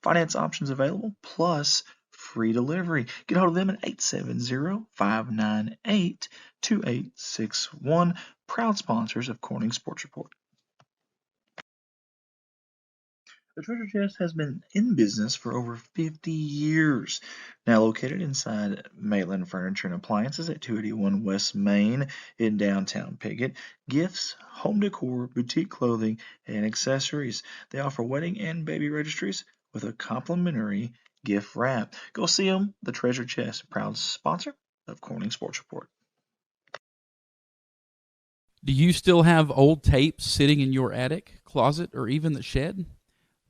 Finance options available, plus free delivery. Get hold of them at 870-598-2861. Proud sponsors of Corning Sports Report. The treasure chest has been in business for over 50 years. Now located inside Maitland Furniture and Appliances at 281 West Main in downtown Piggott. Gifts, home decor, boutique clothing, and accessories. They offer wedding and baby registries with a complimentary gift wrap. Go see them. The Treasure Chest, proud sponsor of Corning Sports Report. Do you still have old tapes sitting in your attic, closet, or even the shed?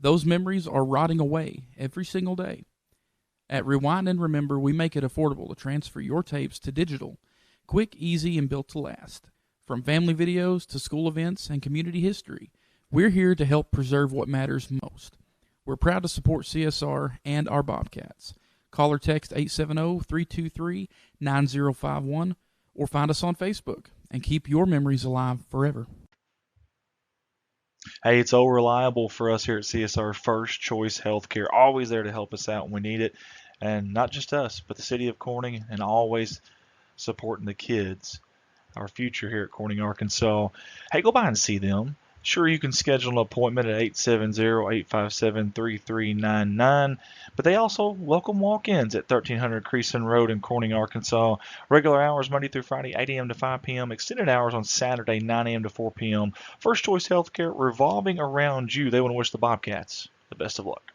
Those memories are rotting away every single day. At Rewind and Remember, we make it affordable to transfer your tapes to digital. Quick, easy, and built to last. From family videos to school events and community history, we're here to help preserve what matters most. We're proud to support CSR and our Bobcats. Call or text 870-323-9051 or find us on Facebook and keep your memories alive forever. Hey, it's all reliable for us here at CSR First Choice Healthcare. Always there to help us out when we need it. And not just us, but the city of Corning, and always supporting the kids, our future here at Corning, Arkansas. Hey, go by and see them. Sure, you can schedule an appointment at 870-857-3399, but they also welcome walk-ins at 1300 Creason Road in Corning, Arkansas. Regular hours Monday through Friday, 8 a.m. to 5 p.m. Extended hours on Saturday, 9 a.m. to 4 p.m. First Choice Healthcare, revolving around you. They want to wish the Bobcats the best of luck.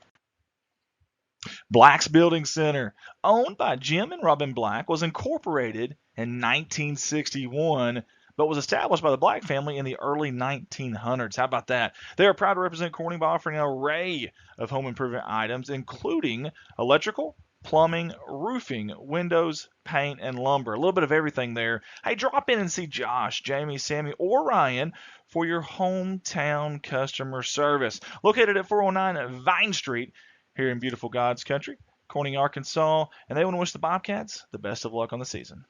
Black's Building Center, owned by Jim and Robin Black, was incorporated in 1961, but was established by the Black family in the early 1900s. How about that? They are proud to represent Corning by offering an array of home improvement items, including electrical, plumbing, roofing, windows, paint, and lumber. A little bit of everything there. Hey, drop in and see Josh, Jamie, Sammy, or Ryan for your hometown customer service. Located at 409 Vine Street here in beautiful God's country, Corning, Arkansas, and they want to wish the Bobcats the best of luck on the season.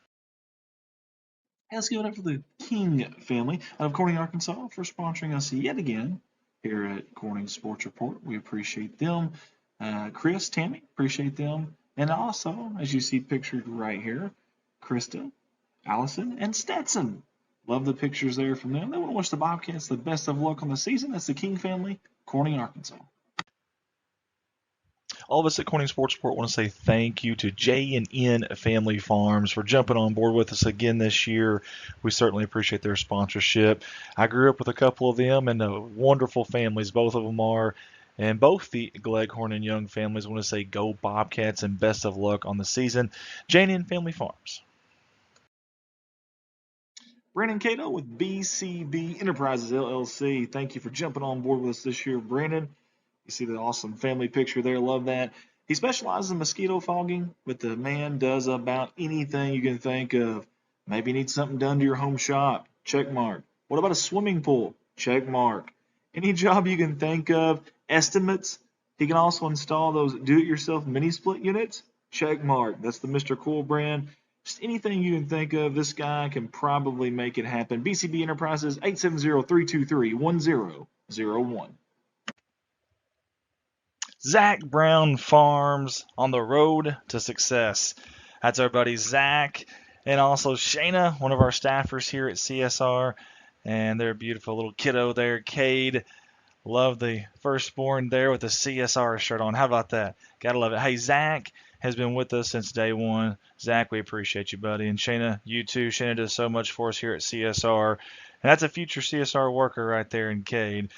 Let's give it up for the King family out of Corning, Arkansas for sponsoring us yet again here at Corning Sports Report. We appreciate them. Chris, Tammy, appreciate them. And also, as you see pictured right here, Krista, Allison, and Stetson. Love the pictures there from them. They want to wish the Bobcats the best of luck on the season. That's the King family, Corning, Arkansas. All of us at Corning Sports Report want to say thank you to J&N Family Farms for jumping on board with us again this year. We certainly appreciate their sponsorship. I grew up with a couple of them, and wonderful families both of them are. And both the Gleghorn and Young families want to say go Bobcats and best of luck on the season. J&N Family Farms. Brandon Cato with BCB Enterprises, LLC. Thank you for jumping on board with us this year, Brandon. You see the awesome family picture there. Love that. He specializes in mosquito fogging, but the man does about anything you can think of. Maybe you need something done to your home shop. Check mark. What about a swimming pool? Check mark. Any job you can think of. Estimates. He can also install those do-it-yourself mini-split units. Check mark. That's the Mr. Cool brand. Just anything you can think of, this guy can probably make it happen. BCB Enterprises, 870-323-1001. Zach Brown Farms on the road to success. That's our buddy Zach, and also Shayna, one of our staffers here at CSR, and their beautiful little kiddo there, Cade. Love the firstborn there with the CSR shirt on. How about that? Gotta love it. Hey, Zach has been with us since day one. Zach, we appreciate you, buddy. And Shayna, you too. Shayna does so much for us here at CSR. And that's a future CSR worker right there in Cade.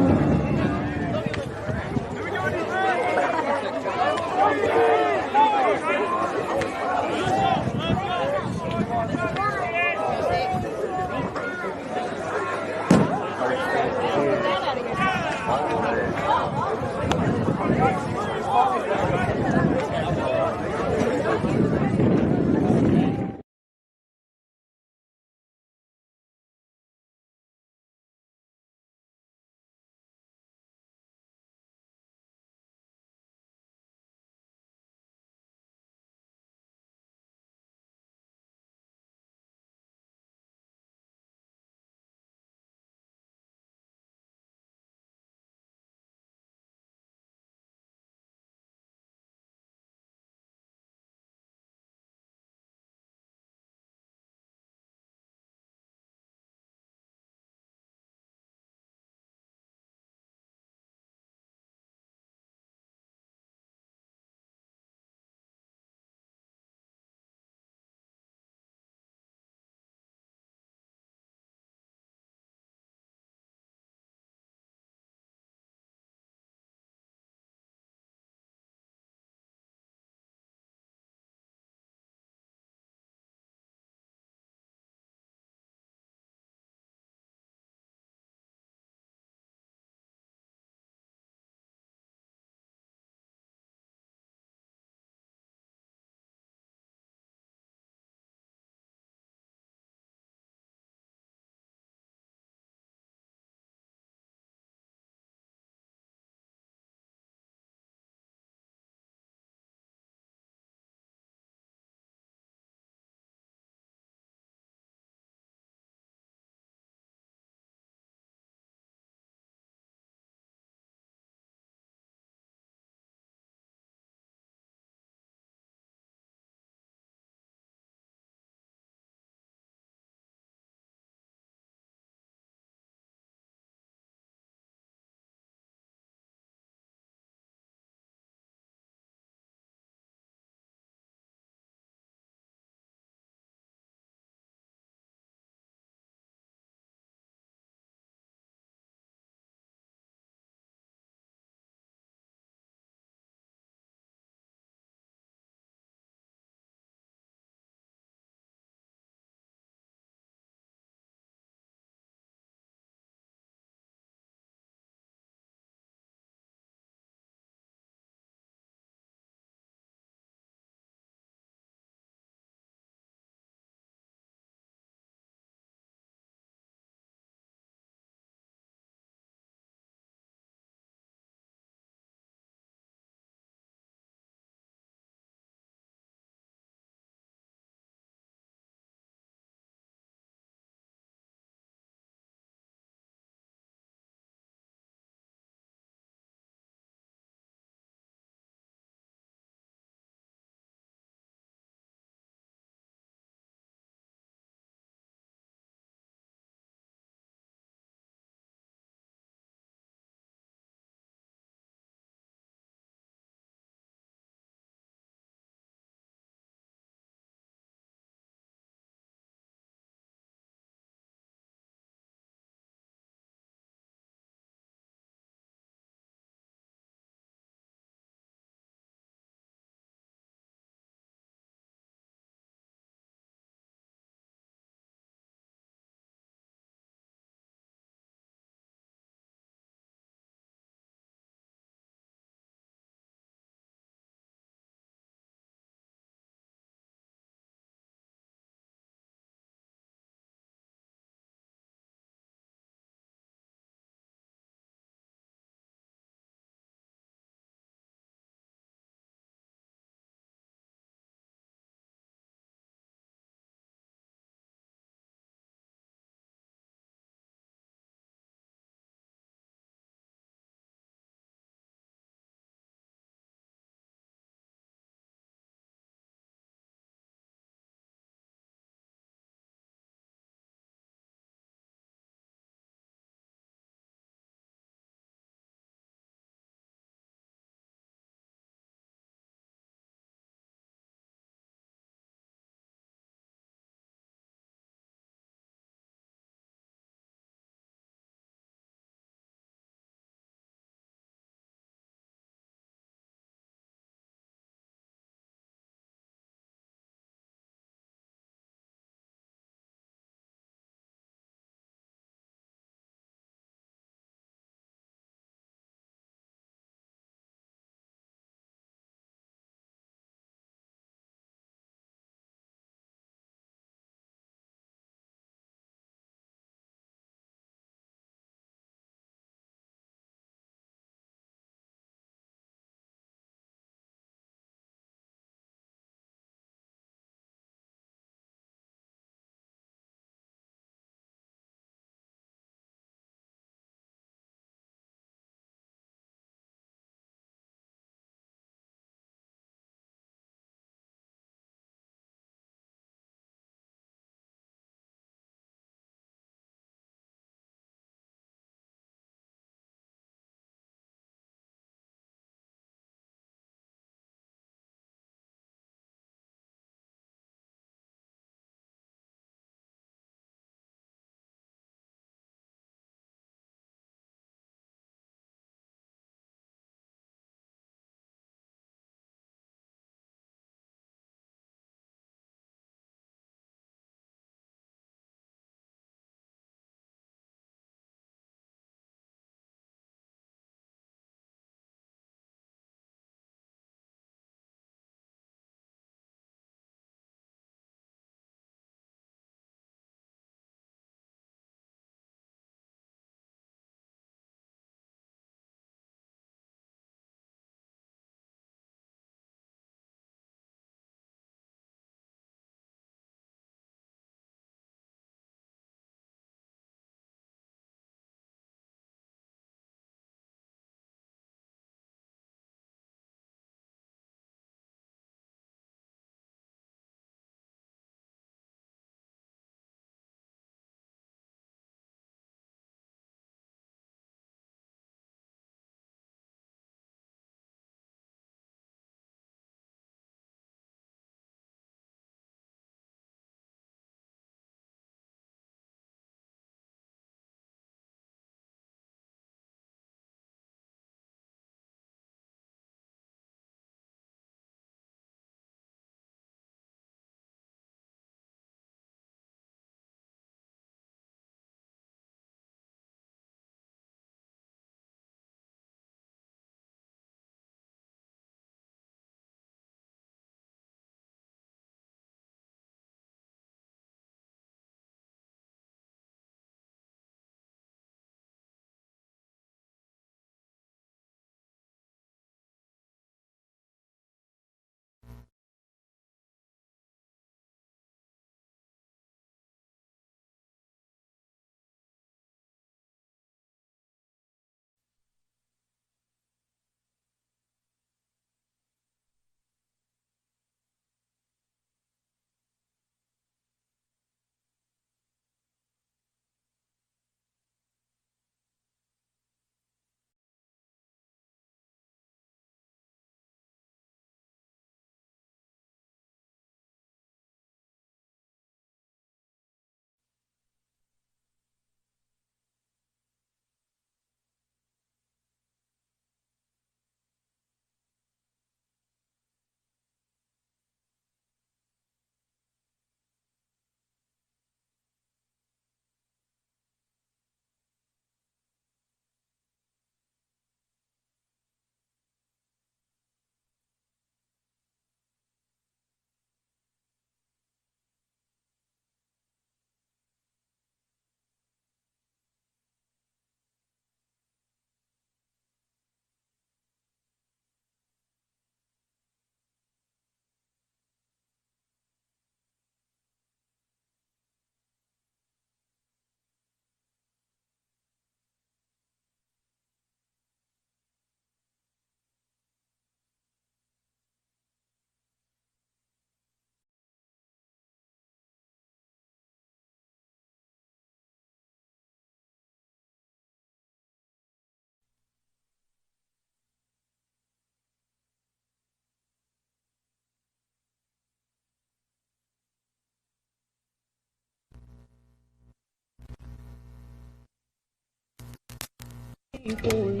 Slipped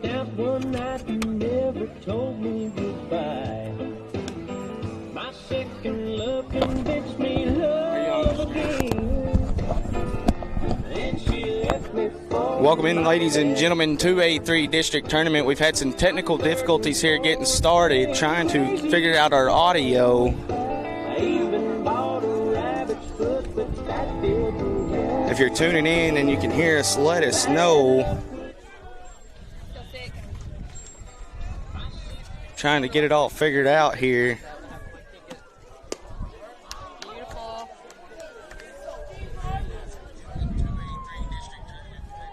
out one night and never told me goodbye. My second love convinced me love again. Then she left me for Welcome in, ladies and gentlemen, 2A-3 district tournament. We've had some technical difficulties here getting started, trying to figure out our audio. I even bought a rabbit's foot, but that didn't help. If you're tuning in and you can hear us, let us know. Trying to get it all figured out here.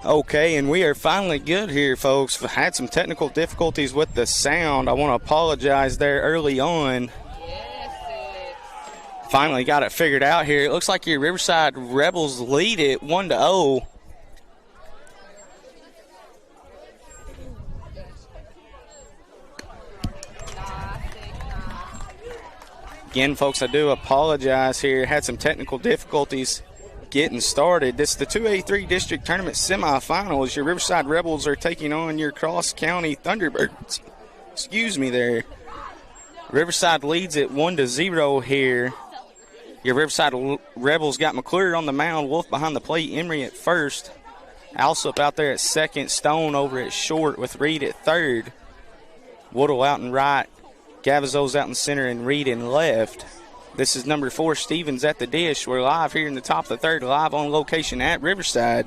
Okay, and we are finally good here, folks. Had some technical difficulties with the sound. I want to apologize there early on. Finally got it figured out here. It looks like your Riverside Rebels lead it 1-0. Again, folks, I do apologize here. Had some technical difficulties getting started. This is the 2A-3 district tournament semifinals. Your Riverside Rebels are taking on your Cross County Thunderbirds. Excuse me there. Riverside leads it 1-0 here. Your Riverside Rebels got McClure on the mound, Wolf behind the plate, Emery at first. Alsop out there at second, Stone over at short with Reed at third. Woodle out in right. Gavazo's out in center and Reed in left. This is number 4, Stevens at the dish. We're live here in the top of the third, live on location at Riverside.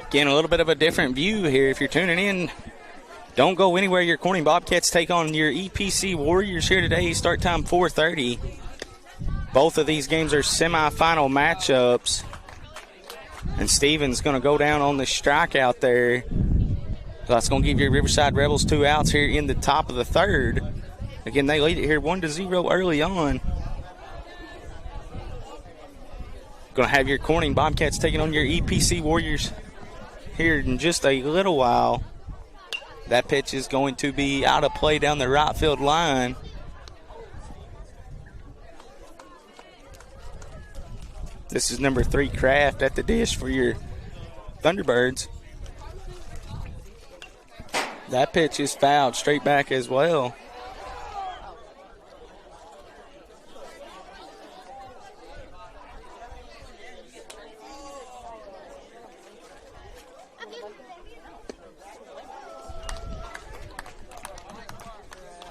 Again, a little bit of a different view here. If you're tuning in, don't go anywhere. Your Corning Bobcats take on your EPC Warriors here today. Start time 4:30. Both of these games are semifinal matchups. And Stevens going to go down on the strikeout there. So that's going to give your Riverside Rebels 2 outs here in the top of the third. Again, they lead it here 1-0 early on. Going to have your Corning Bobcats taking on your EPC Warriors here in just a little while. That pitch is going to be out of play down the right field line. This is number 3, Kraft at the dish for your Thunderbirds. That pitch is fouled straight back as well.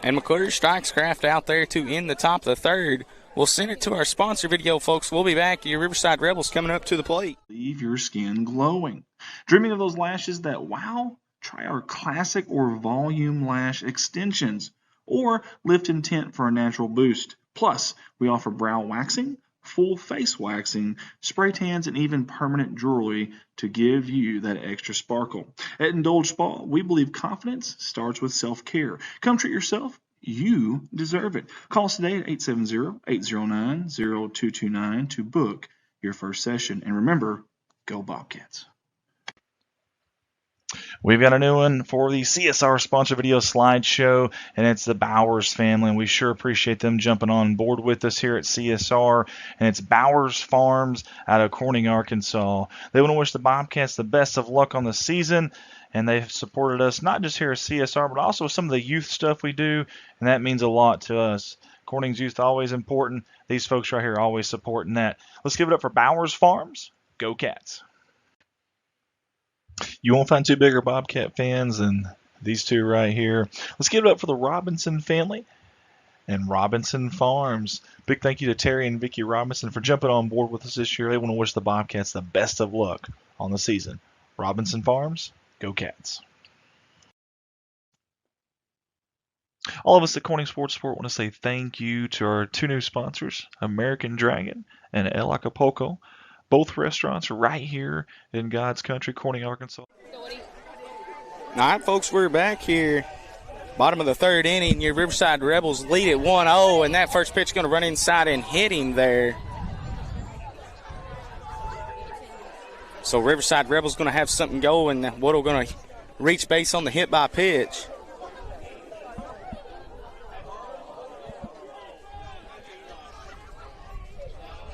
And McClure strikes Kraft out there to end the top of the third. We'll send it to our sponsor video, folks. We'll be back. Your Riverside Rebels coming up to the plate. Leave your skin glowing. Dreaming of those lashes that wow? Try our classic or volume lash extensions or lift and tint for a natural boost. Plus, we offer brow waxing, full face waxing, spray tans, and even permanent jewelry to give you that extra sparkle. At Indulge Spa, we believe confidence starts with self-care. Come treat yourself. You deserve it. Call us today at 870-809-0229 to book your first session. And remember, go Bobcats. We've got a new one for the CSR sponsor video slideshow, and it's the Bowers family, and we sure appreciate them jumping on board with us here at CSR, and it's Bowers Farms out of Corning, Arkansas. They want to wish the Bobcats the best of luck on the season, and they've supported us not just here at CSR, but also some of the youth stuff we do, and that means a lot to us. Corning's youth always important. These folks right here are always supporting that. Let's give it up for Bowers Farms. Go Cats. You won't find two bigger Bobcat fans than these two right here. Let's give it up for the Robinson family and Robinson Farms. Big thank you to Terry and Vicki Robinson for jumping on board with us this year. They want to wish the Bobcats the best of luck on the season. Robinson Farms, go Cats. All of us at Corning Sports Sport want to say thank you to our two new sponsors, American Dragon and El Acapulco. Both restaurants are right here in God's country, Corning, Arkansas. All right, folks, we're back here. Bottom of the third inning, your Riverside Rebels lead at 1-0, and that first pitch is going to run inside and hit him there. So Riverside Rebels going to have something going. Woodle going to reach base on the hit by pitch.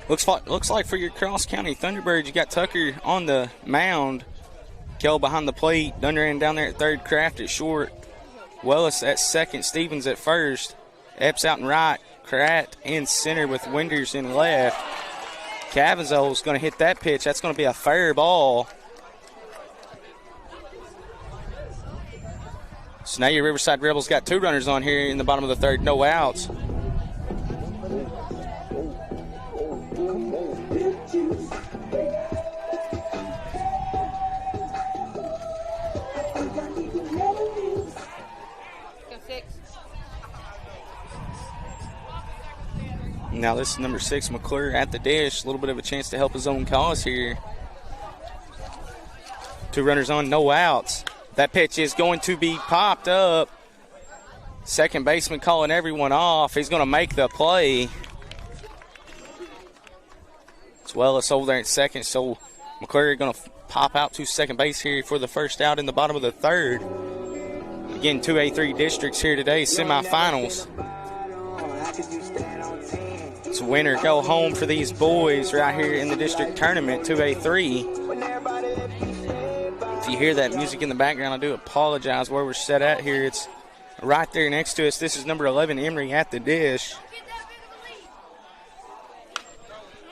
Looks like for your Cross County Thunderbirds, you got Tucker on the mound. Kell behind the plate. Dunderand down there at third. Kraft at short. Wellis at second. Stevens at first. Epps out in right. Kratt in center with Winders in left. Cavazo's going to hit that pitch. That's going to be a fair ball. So now your Riverside Rebels got 2 runners on here in the bottom of the third. No outs. Now this is number 6, McClure at the dish. A little bit of a chance to help his own cause here. 2 runners on, no outs. That pitch is going to be popped up. Second baseman calling everyone off. He's going to make the play. As well as over there at second, so McClure going to pop out to second base here for the first out in the bottom of the third. Again, 2A-3 districts here today, semifinals. It's winner go home for these boys right here in the district tournament, 2A-3. If you hear that music in the background, I do apologize where we're set at here. It's right there next to us. This is number 11, Emery at the dish.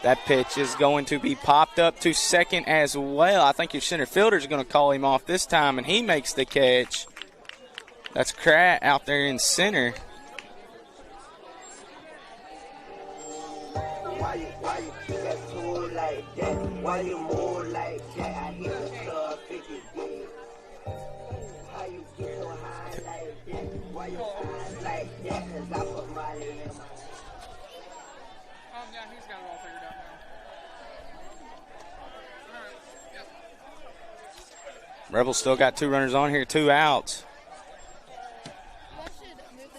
That pitch is going to be popped up to second as well. I think your center fielder is going to call him off this time, and he makes the catch. That's Kratt out there in center. Why you keep that tool like that? Why you move like that? I hit the club 50 days. How you get so high like that? Why you shine like that? 'Cause I put my in my... Yeah, he's got it all figured out now. Rebels still got 2 runners on here, 2 outs.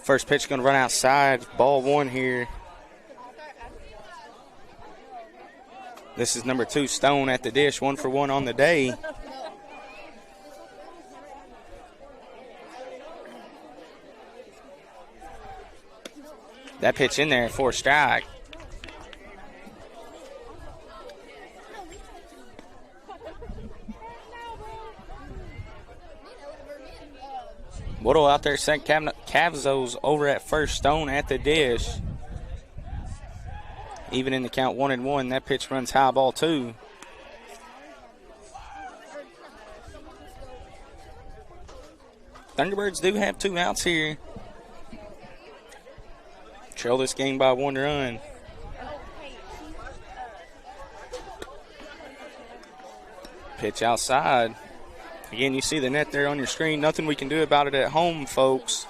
First pitch going to run outside. Ball 1 here. This is number 2, Stone at the dish. 1 for 1 on the day. That pitch in there for a strike. Woodle out there, second. Cavzo's over at first. Stone at the dish. Even in the count 1-1, that pitch runs high, ball 2. Thunderbirds do have 2 outs here. Trail this game by 1 run. Pitch outside. Again, you see the net there on your screen. Nothing we can do about it at home, folks.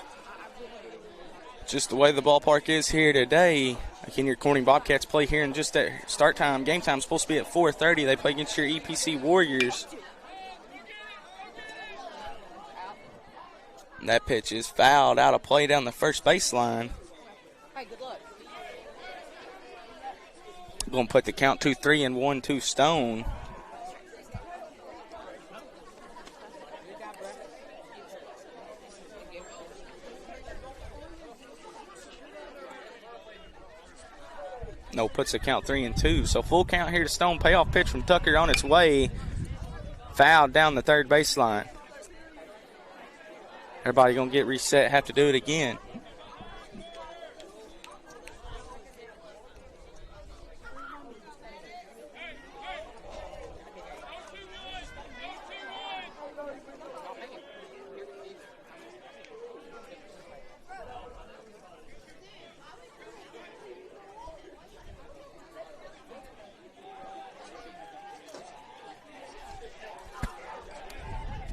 Just the way the ballpark is here today. Again, your Corning Bobcats play here in just at start time. Game time is supposed to be at 4:30. They play against your EPC Warriors. And that pitch is fouled out of play down the first baseline. Hey, good luck. Going to put the count 2-3 and 1-2 Stone. No, puts the count 3-2. So full count here to Stone. Payoff pitch from Tucker on its way. Fouled down the third baseline. Everybody going to get reset, have to do it again.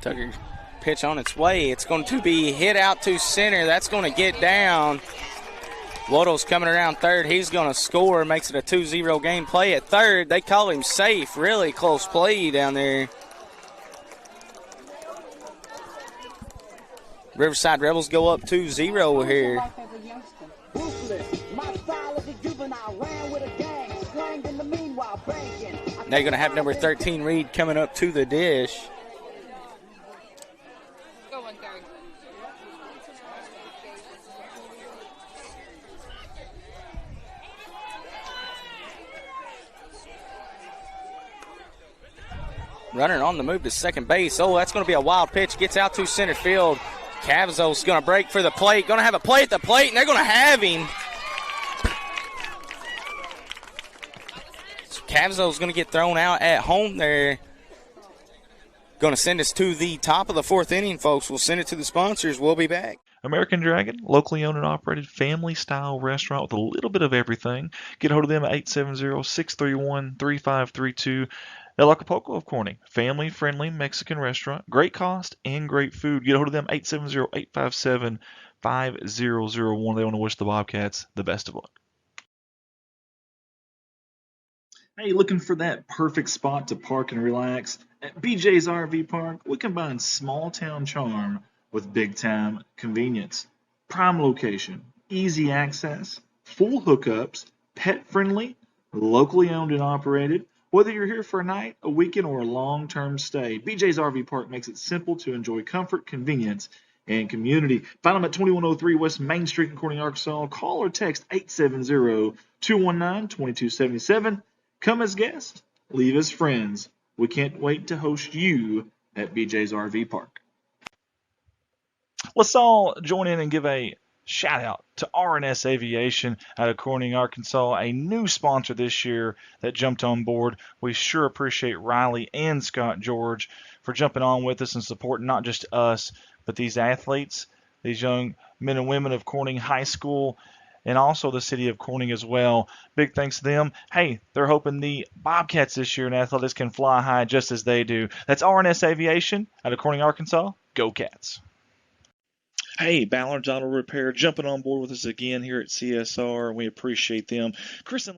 Tucker pitch on its way. It's going to be hit out to center. That's going to get down. Waddle's coming around third. He's going to score. Makes it a 2-0 game. Play at third. They call him safe. Really close play down there. Riverside Rebels go up 2-0 here. Now you're going to have number 13 Reed coming up to the dish. Runner on the move to second base. Oh, that's going to be a wild pitch. Gets out to center field. Cavzo's going to break for the plate. Going to have a play at the plate, and they're going to have him. So Cavzo's going to get thrown out at home there. Going to send us to the top of the fourth inning, folks. We'll send it to the sponsors. We'll be back. American Dragon, locally owned and operated family-style restaurant with a little bit of everything. Get a hold of them at 870-631-3532. El Acapulco of Corning, family-friendly Mexican restaurant. Great cost and great food. Get a hold of them, 870-857-5001. They want to wish the Bobcats the best of luck. Hey, looking for that perfect spot to park and relax? At BJ's RV Park, we combine small town charm with big time convenience. Prime location, easy access, full hookups, pet friendly, locally owned and operated. Whether you're here for a night, a weekend, or a long-term stay, BJ's RV Park makes it simple to enjoy comfort, convenience, and community. Find them at 2103 West Main Street in Corning, Arkansas. Call or text 870-219-2277. Come as guests, leave as friends. We can't wait to host you at BJ's RV Park. Let's all join in and give a shout out to RNS Aviation out of Corning, Arkansas, a new sponsor this year that jumped on board. We sure appreciate Riley and Scott George for jumping on with us and supporting not just us, but these athletes, these young men and women of Corning High School, and also the city of Corning as well. Big thanks to them. Hey, they're hoping the Bobcats this year in athletics can fly high just as they do. That's RNS Aviation out of Corning, Arkansas. Go Cats. Hey, Ballard's Auto Repair jumping on board with us again here at CSR. We appreciate them. Chris and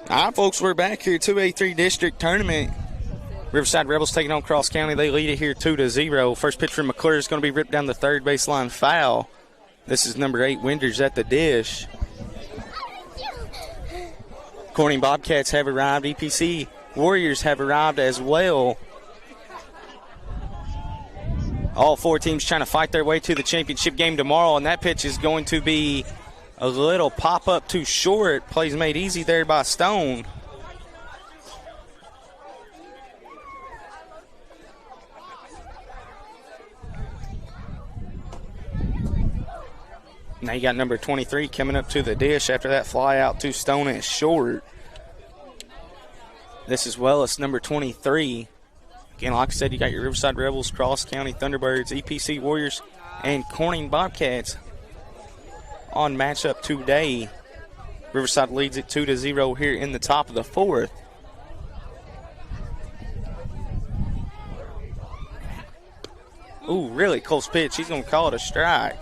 All right, folks, we're back here. 2A-3 district tournament. Riverside Rebels taking on Cross County. They lead it here 2-0. First pitch from McClure is going to be ripped down the third baseline foul. This is number 8, Winders at the dish. Corning Bobcats have arrived. EPC Warriors have arrived as well. All four teams trying to fight their way to the championship game tomorrow, and that pitch is going to be a little pop-up too short. Plays made easy there by Stone. Now you got number 23 coming up to the dish after that fly out to Stone and short. This as well as number 23. Again, like I said, you got your Riverside Rebels, Cross County Thunderbirds, EPC Warriors, and Corning Bobcats on matchup today. Riverside leads it 2-0 here in the top of the fourth. Ooh, really close pitch. He's going to call it a strike.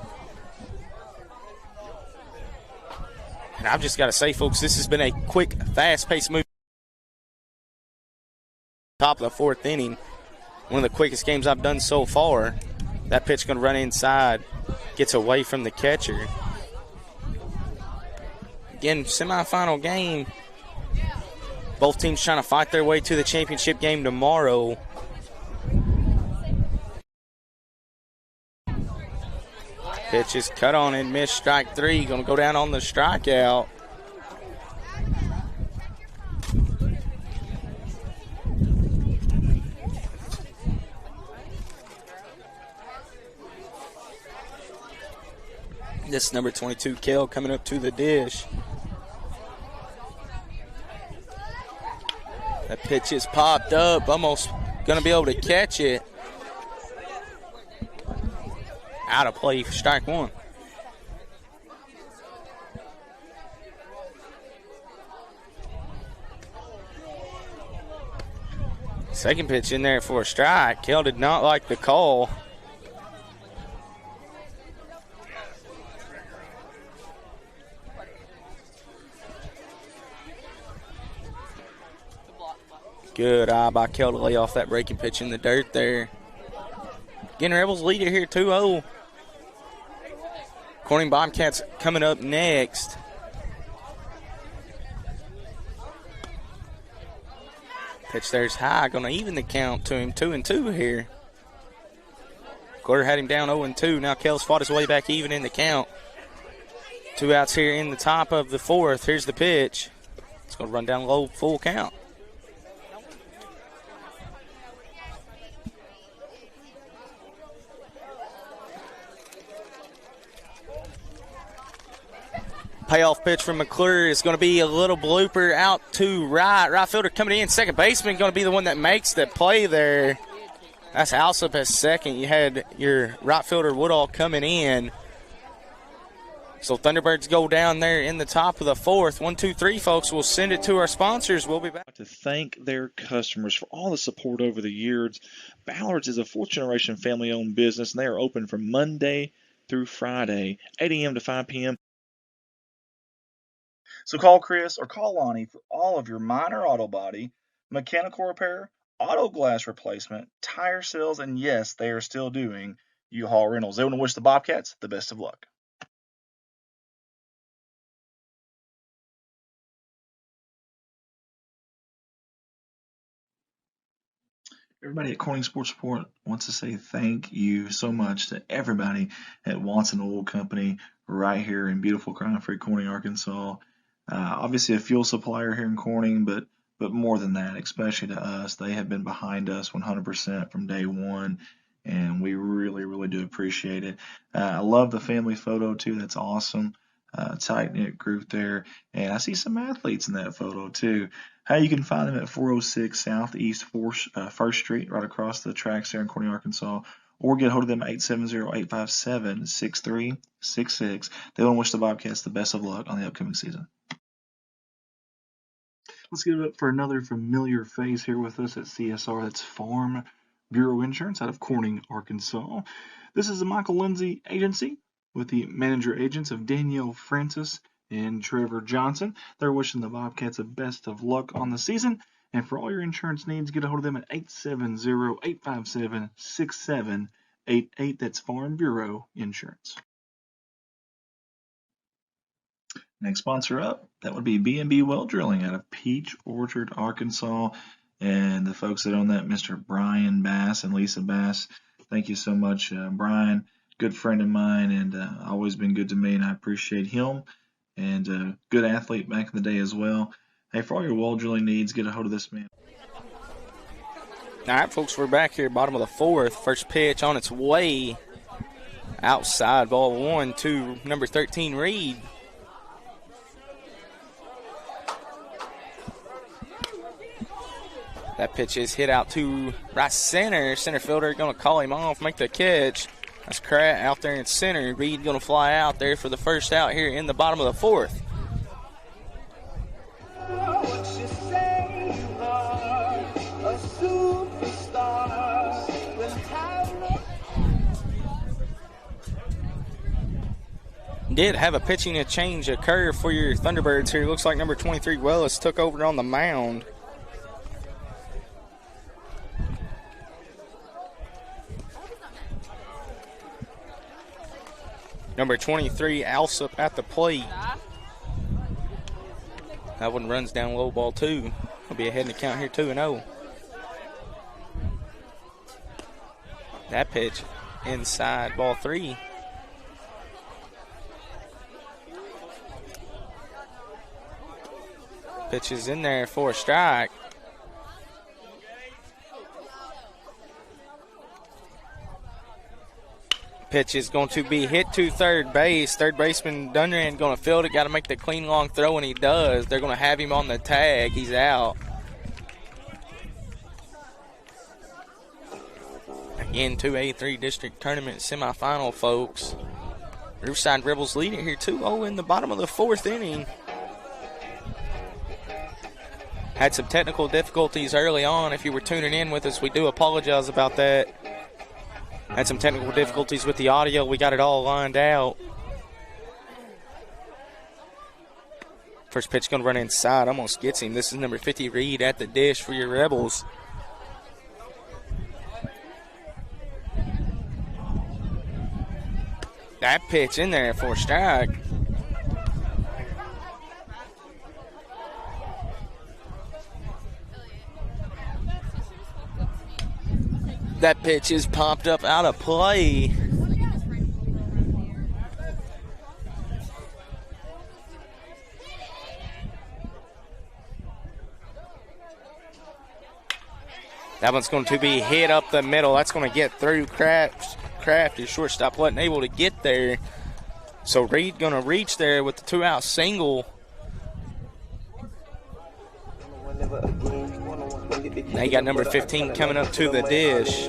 And I've just got to say, folks, this has been a quick, fast-paced move. Top of the fourth inning. One of the quickest games I've done so far. That pitch going to run inside. Gets away from the catcher. Again, semifinal game. Both teams trying to fight their way to the championship game tomorrow. Pitch is cut on and missed, strike 3. Going to go down on the strikeout. This is number 22, Kell, coming up to the dish. That pitch is popped up, almost going to be able to catch it. Out of play for strike 1. Second pitch in there for a strike. Kell did not like the call. Good eye by Kell to lay off that breaking pitch in the dirt there. Again, Rebels lead it here 2-0. Corning Bobcats coming up next. Pitch there's high, going to even the count to him, 2-2 here. Quarter had him down 0-2. Now Kell's fought his way back even in the count. 2 outs here in the top of the fourth. Here's the pitch. It's going to run down low, full count. payoff pitch from McClure is going to be a little blooper out to right. Right fielder coming in. Second baseman going to be the one that makes the play there. That's Alsop at second. You had your right fielder Woodall coming in. So Thunderbirds go down there in the top of the fourth. 1, 2, 3, folks. We'll send it to our sponsors. We'll be back. To thank their customers for all the support over the years. Ballard's is a fourth-generation family-owned business, and they are open from Monday through Friday, 8 a.m. to 5 p.m. So call Chris or call Lonnie for all of your minor auto body, mechanical repair, auto glass replacement, tire sales, and yes, they are still doing U-Haul rentals. They want to wish the Bobcats the best of luck. Everybody at Corning Sports Report wants to say thank you so much to everybody at Watson Oil Company right here in beautiful crime-free Corning, Arkansas. Obviously a fuel supplier here in Corning, but more than that, especially to us, they have been behind us 100% from day one, and we really, really do appreciate it. I love the family photo too. That's awesome. Tight-knit group there, and I see some athletes in that photo too. You can find them at 406 Southeast 1st Street, right across the tracks there in Corning, Arkansas, or get a hold of them at 870-857-6366. They want to wish the Bobcats the best of luck on the upcoming season. Let's give it up for another familiar face here with us at CSR. That's Farm Bureau Insurance out of Corning, Arkansas. This is the Michael Lindsay Agency with the manager agents of Danielle Francis and Trevor Johnson. They're wishing the Bobcats the best of luck on the season. And for all your insurance needs, get a hold of them at 870-857-6788. That's Farm Bureau Insurance. Next sponsor up, that would be B&B Well Drilling out of Peach Orchard, Arkansas. And the folks that own that, Mr. Brian Bass and Lisa Bass. Thank you so much, Brian. Good friend of mine, and always been good to me, and I appreciate him. And good athlete back in the day as well. Hey, for all your well drilling needs, get a hold of this man. All right, folks, we're back here, bottom of the fourth. First pitch on its way. Outside, ball one to number 13, Reed. That pitch is hit out to right center. Center fielder going to call him off, make the catch. That's Kratt out there in center. Reed going to fly out there for the first out here in the bottom of the fourth. Did have a pitching change occur for your Thunderbirds here. Looks like number 23, Wellis, took over on the mound. Number 23, Alsop at the plate. That one runs down low, ball two. Will be ahead in the count here, 2-0. That pitch inside, ball three. Pitch is in there for a strike. Pitch is going to be hit to third base. Third baseman Dunran going to field it. Got to make the clean long throw, and he does. They're going to have him on the tag. He's out. Again, 2A-3 district tournament semifinal, folks. Riverside Rebels lead it here 2-0 in the bottom of the fourth inning. Had some technical difficulties early on. If you were tuning in with us, we do apologize about that. Had some technical difficulties with the audio. We got it all lined out. First pitch going to run inside. Almost gets him. This is number 50, Reed, at the dish for your Rebels. That pitch in there for a strike. That pitch is popped up out of play. That one's going to be hit up the middle. That's going to get through Kraft. Kraft, his shortstop, wasn't able to get there. So Reed going to reach there with the 2-out single. Now you got number 15 coming up to the dish.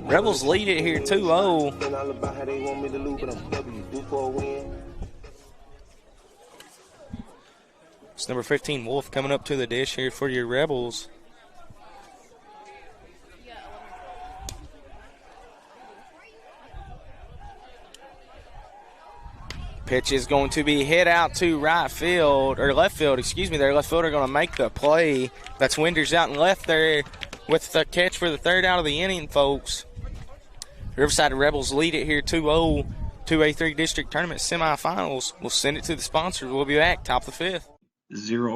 Rebels lead it here 2-0. It's number 15, Wolf, coming up to the dish here for your Rebels. Pitch is going to be hit out to right field, or left field, excuse me. Their left fielder going to make the play. That's Winders out and left there with the catch for the 3rd out of the inning, folks. Riverside Rebels lead it here 2-0. 2A-3 District Tournament semifinals. We'll send it to the sponsors. We'll be back, top of the 5th.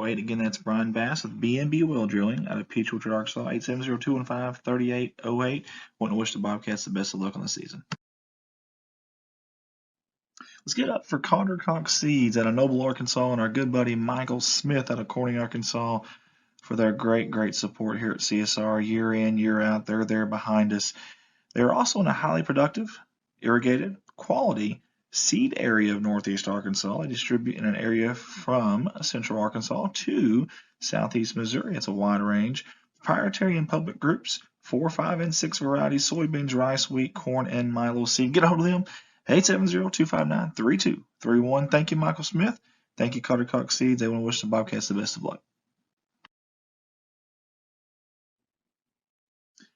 08. Again, that's Brian Bass with BNB Oil Drilling out of Peach Orchard, Arkansas. 870-215-3808. Want to wish the Bobcats the best of luck on the season. Let's get up for Carter Cox Seeds out of Noble, Arkansas, and our good buddy Michael Smith out of Corning, Arkansas, for their great support here at CSR year in, year out. They're there behind us. They're also in a highly productive, irrigated, quality seed area of Northeast Arkansas. They distribute in an area from Central Arkansas to Southeast Missouri. It's a wide range. Proprietary and public groups, 4, 5, and 6 varieties, soybeans, rice, wheat, corn, and milo seed. Get a hold of them. 870-259-3231. Thank you, Michael Smith. Thank you, Carter Cox Seeds. They want to wish the Bobcats the best of luck.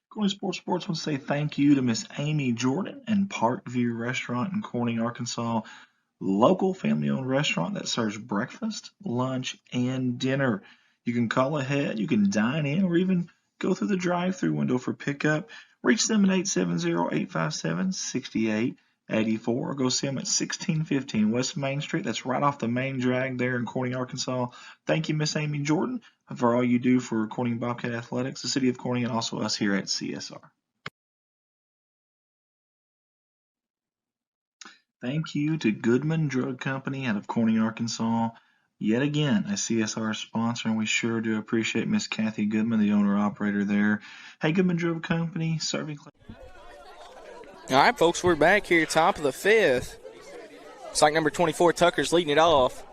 Corning Sports want to say thank you to Miss Amy Jordan and Parkview Restaurant in Corning, Arkansas. Local family-owned restaurant that serves breakfast, lunch, and dinner. You can call ahead, you can dine in, or even go through the drive-thru window for pickup. Reach them at 870-857-6884, or go see them at 1615 West Main Street. That's right off the main drag there in Corning, Arkansas. Thank you, Miss Amy Jordan, for all you do for Corning Bobcat Athletics, the city of Corning, and also us here at CSR. Thank you to Goodman Drug Company out of Corning, Arkansas. Yet again, a CSR sponsor, and we sure do appreciate Miss Kathy Goodman, the owner-operator there. Hey, Goodman Drug Company, serving... All right, folks, we're back here, top of the 5th. It's like number 24, Tucker's leading it off.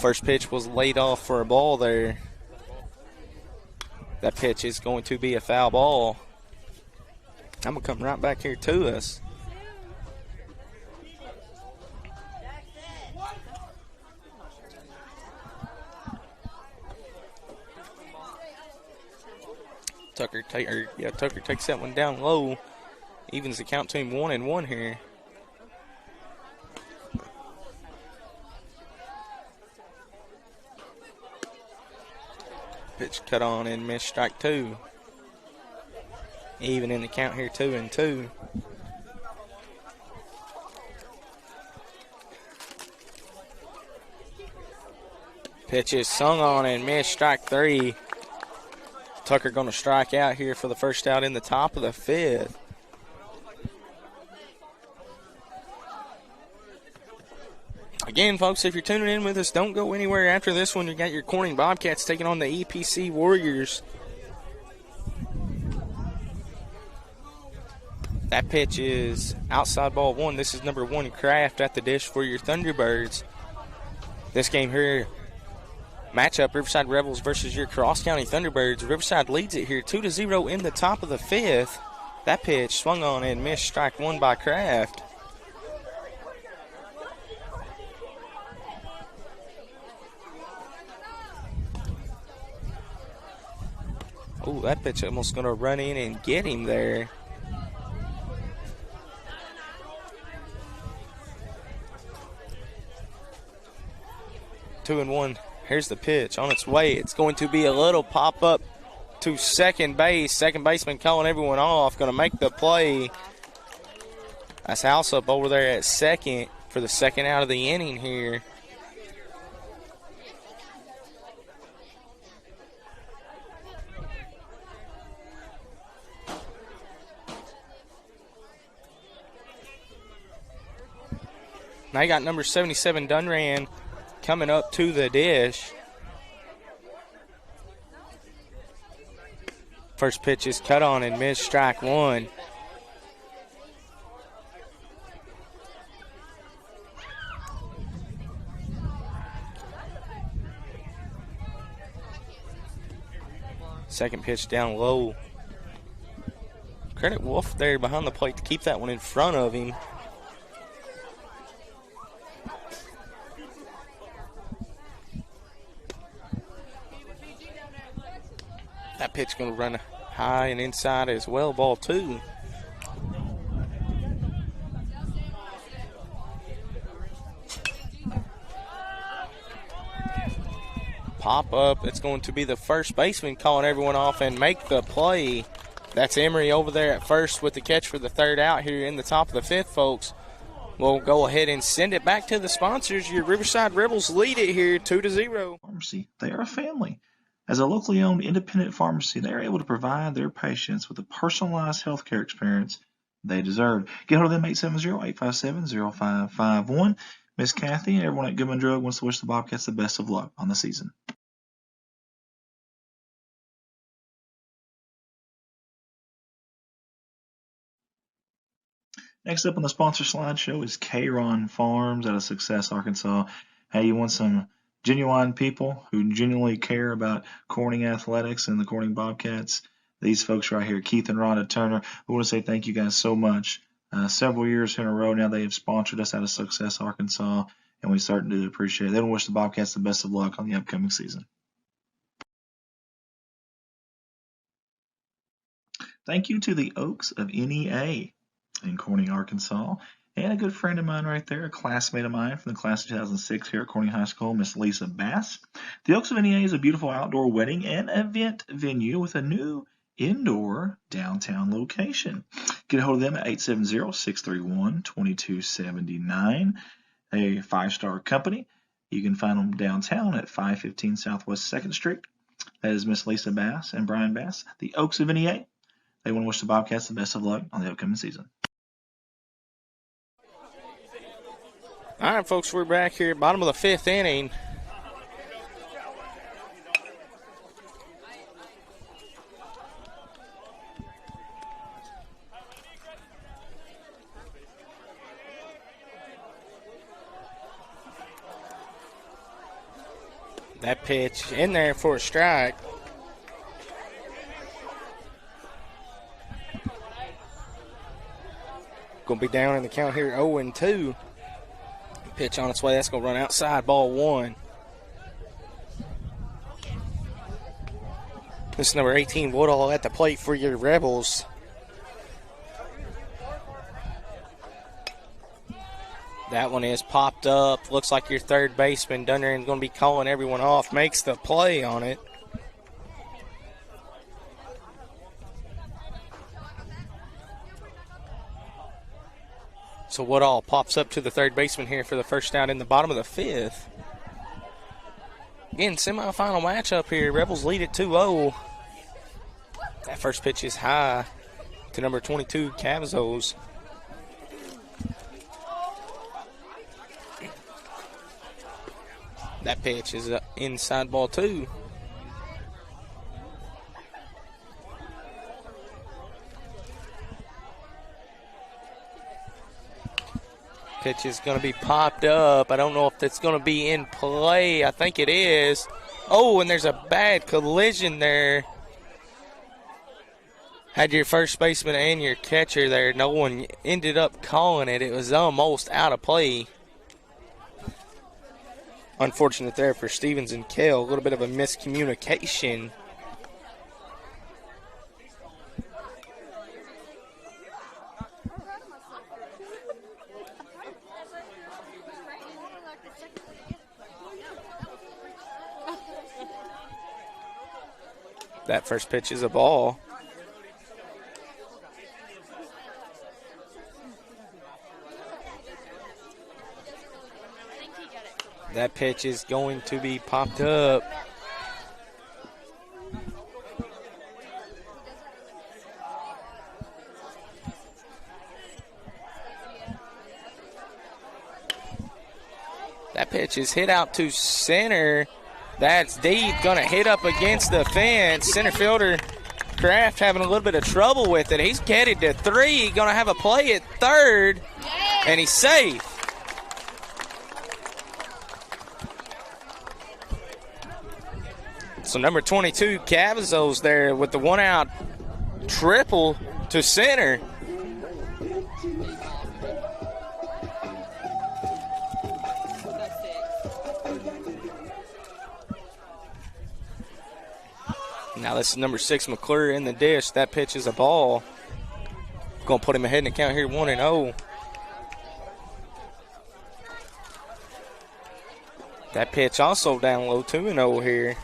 First pitch was laid off for a ball there. That pitch is going to be a foul ball. I'm going to come right back here to us. Tucker takes that one down low. Evens the count to him 1-1 here. Pitch cut on and missed, strike 2. Even in the count here, 2-2. Pitch is swung on and missed, strike 3. Tucker going to strike out here for the first out in the top of the 5th. Again, folks, if you're tuning in with us, don't go anywhere after this one. You got your Corning Bobcats taking on the EPC Warriors. That pitch is outside ball 1. This is number 1, Kraft, at the dish for your Thunderbirds. This game here, matchup, Riverside Rebels versus your Cross County Thunderbirds. Riverside leads it here 2-0 in the top of the 5th. That pitch swung on and missed, strike 1 by Kraft. Oh, that pitch almost going to run in and get him there. Two and one. Here's the pitch on its way. It's going to be a little pop up to second base. Second baseman calling everyone off. Going to make the play. That's Alsop over there at second for the second out of the inning here. Now you got number 77, Dunran, coming up to the dish. First pitch is cut on and missed, strike one. Second pitch down low. Credit Wolf there behind the plate to keep that one in front of him. That pitch going to run high and inside as well, ball two. Pop up, it's going to be the first baseman calling everyone off and make the play. That's Emery over there at first with the catch for the third out here in the top of the fifth, folks. We'll go ahead and send it back to the sponsors. Your Riverside Rebels lead it here 2-0. Pharmacy. They are a family. As a locally owned independent pharmacy, they are able to provide their patients with the personalized healthcare experience they deserve. Get hold of them 870-857-0551. Miss Kathy and everyone at Goodman Drug wants to wish the Bobcats the best of luck on the season. Next up on the sponsor slideshow is K-Ron Farms out of Success, Arkansas. Hey, you want some genuine people who genuinely care about Corning athletics and the Corning Bobcats? These folks right here, Keith and Rhonda Turner, we want to say thank you guys so much. Several years in a row now they have sponsored us out of Success, Arkansas, and we certainly do appreciate it. They want to wish the Bobcats the best of luck on the upcoming season. Thank you to the Oaks of NEA in Corning, Arkansas, and a good friend of mine right there, a classmate of mine from the class of 2006 here at Corning High School, Miss Lisa Bass. The Oaks of NEA is a beautiful outdoor wedding and event venue with a new indoor downtown location. Get a hold of them at 870-631-2279. A 5-star company. You can find them downtown at 515 Southwest 2nd Street. That is Miss Lisa Bass and Brian Bass, the Oaks of NEA. They want to wish the Bobcats the best of luck on the upcoming season. All right, folks, we're back here, bottom of the fifth inning. That pitch in there for a strike. Going to be down in the count here 0-2. Pitch on its way. That's going to run outside, ball one. This is number 18, Woodall at the plate for your Rebels. That one is popped up. Looks like your third baseman down there and going to be calling everyone off. Makes the play on it. So Woodall pops up to the third baseman here for the first out in the bottom of the fifth. Again, semifinal matchup here. Rebels lead at 2-0. That first pitch is high to number 22, Cavazos. That pitch is inside, ball two. Pitch is going to be popped up. I don't know if that's going to be in play. I think it is. Oh, and there's a bad collision there. Had your first baseman and your catcher there. No one ended up calling it. It was almost out of play. Unfortunate there for Stevens and Kale. A little bit of a miscommunication. That first pitch is a ball. That pitch is going to be popped up. That pitch is hit out to center. That's deep, gonna hit up against the fence. Center fielder Kraft having a little bit of trouble with it. He's headed to 3, going to have a play at third, and he's safe. So number 22, Cavazos there with the one-out triple to center. Now this is number 6, McClure in the dish. That pitch is a ball. Going to put him ahead in the count here, 1-0. That pitch also down low, 2-0 here.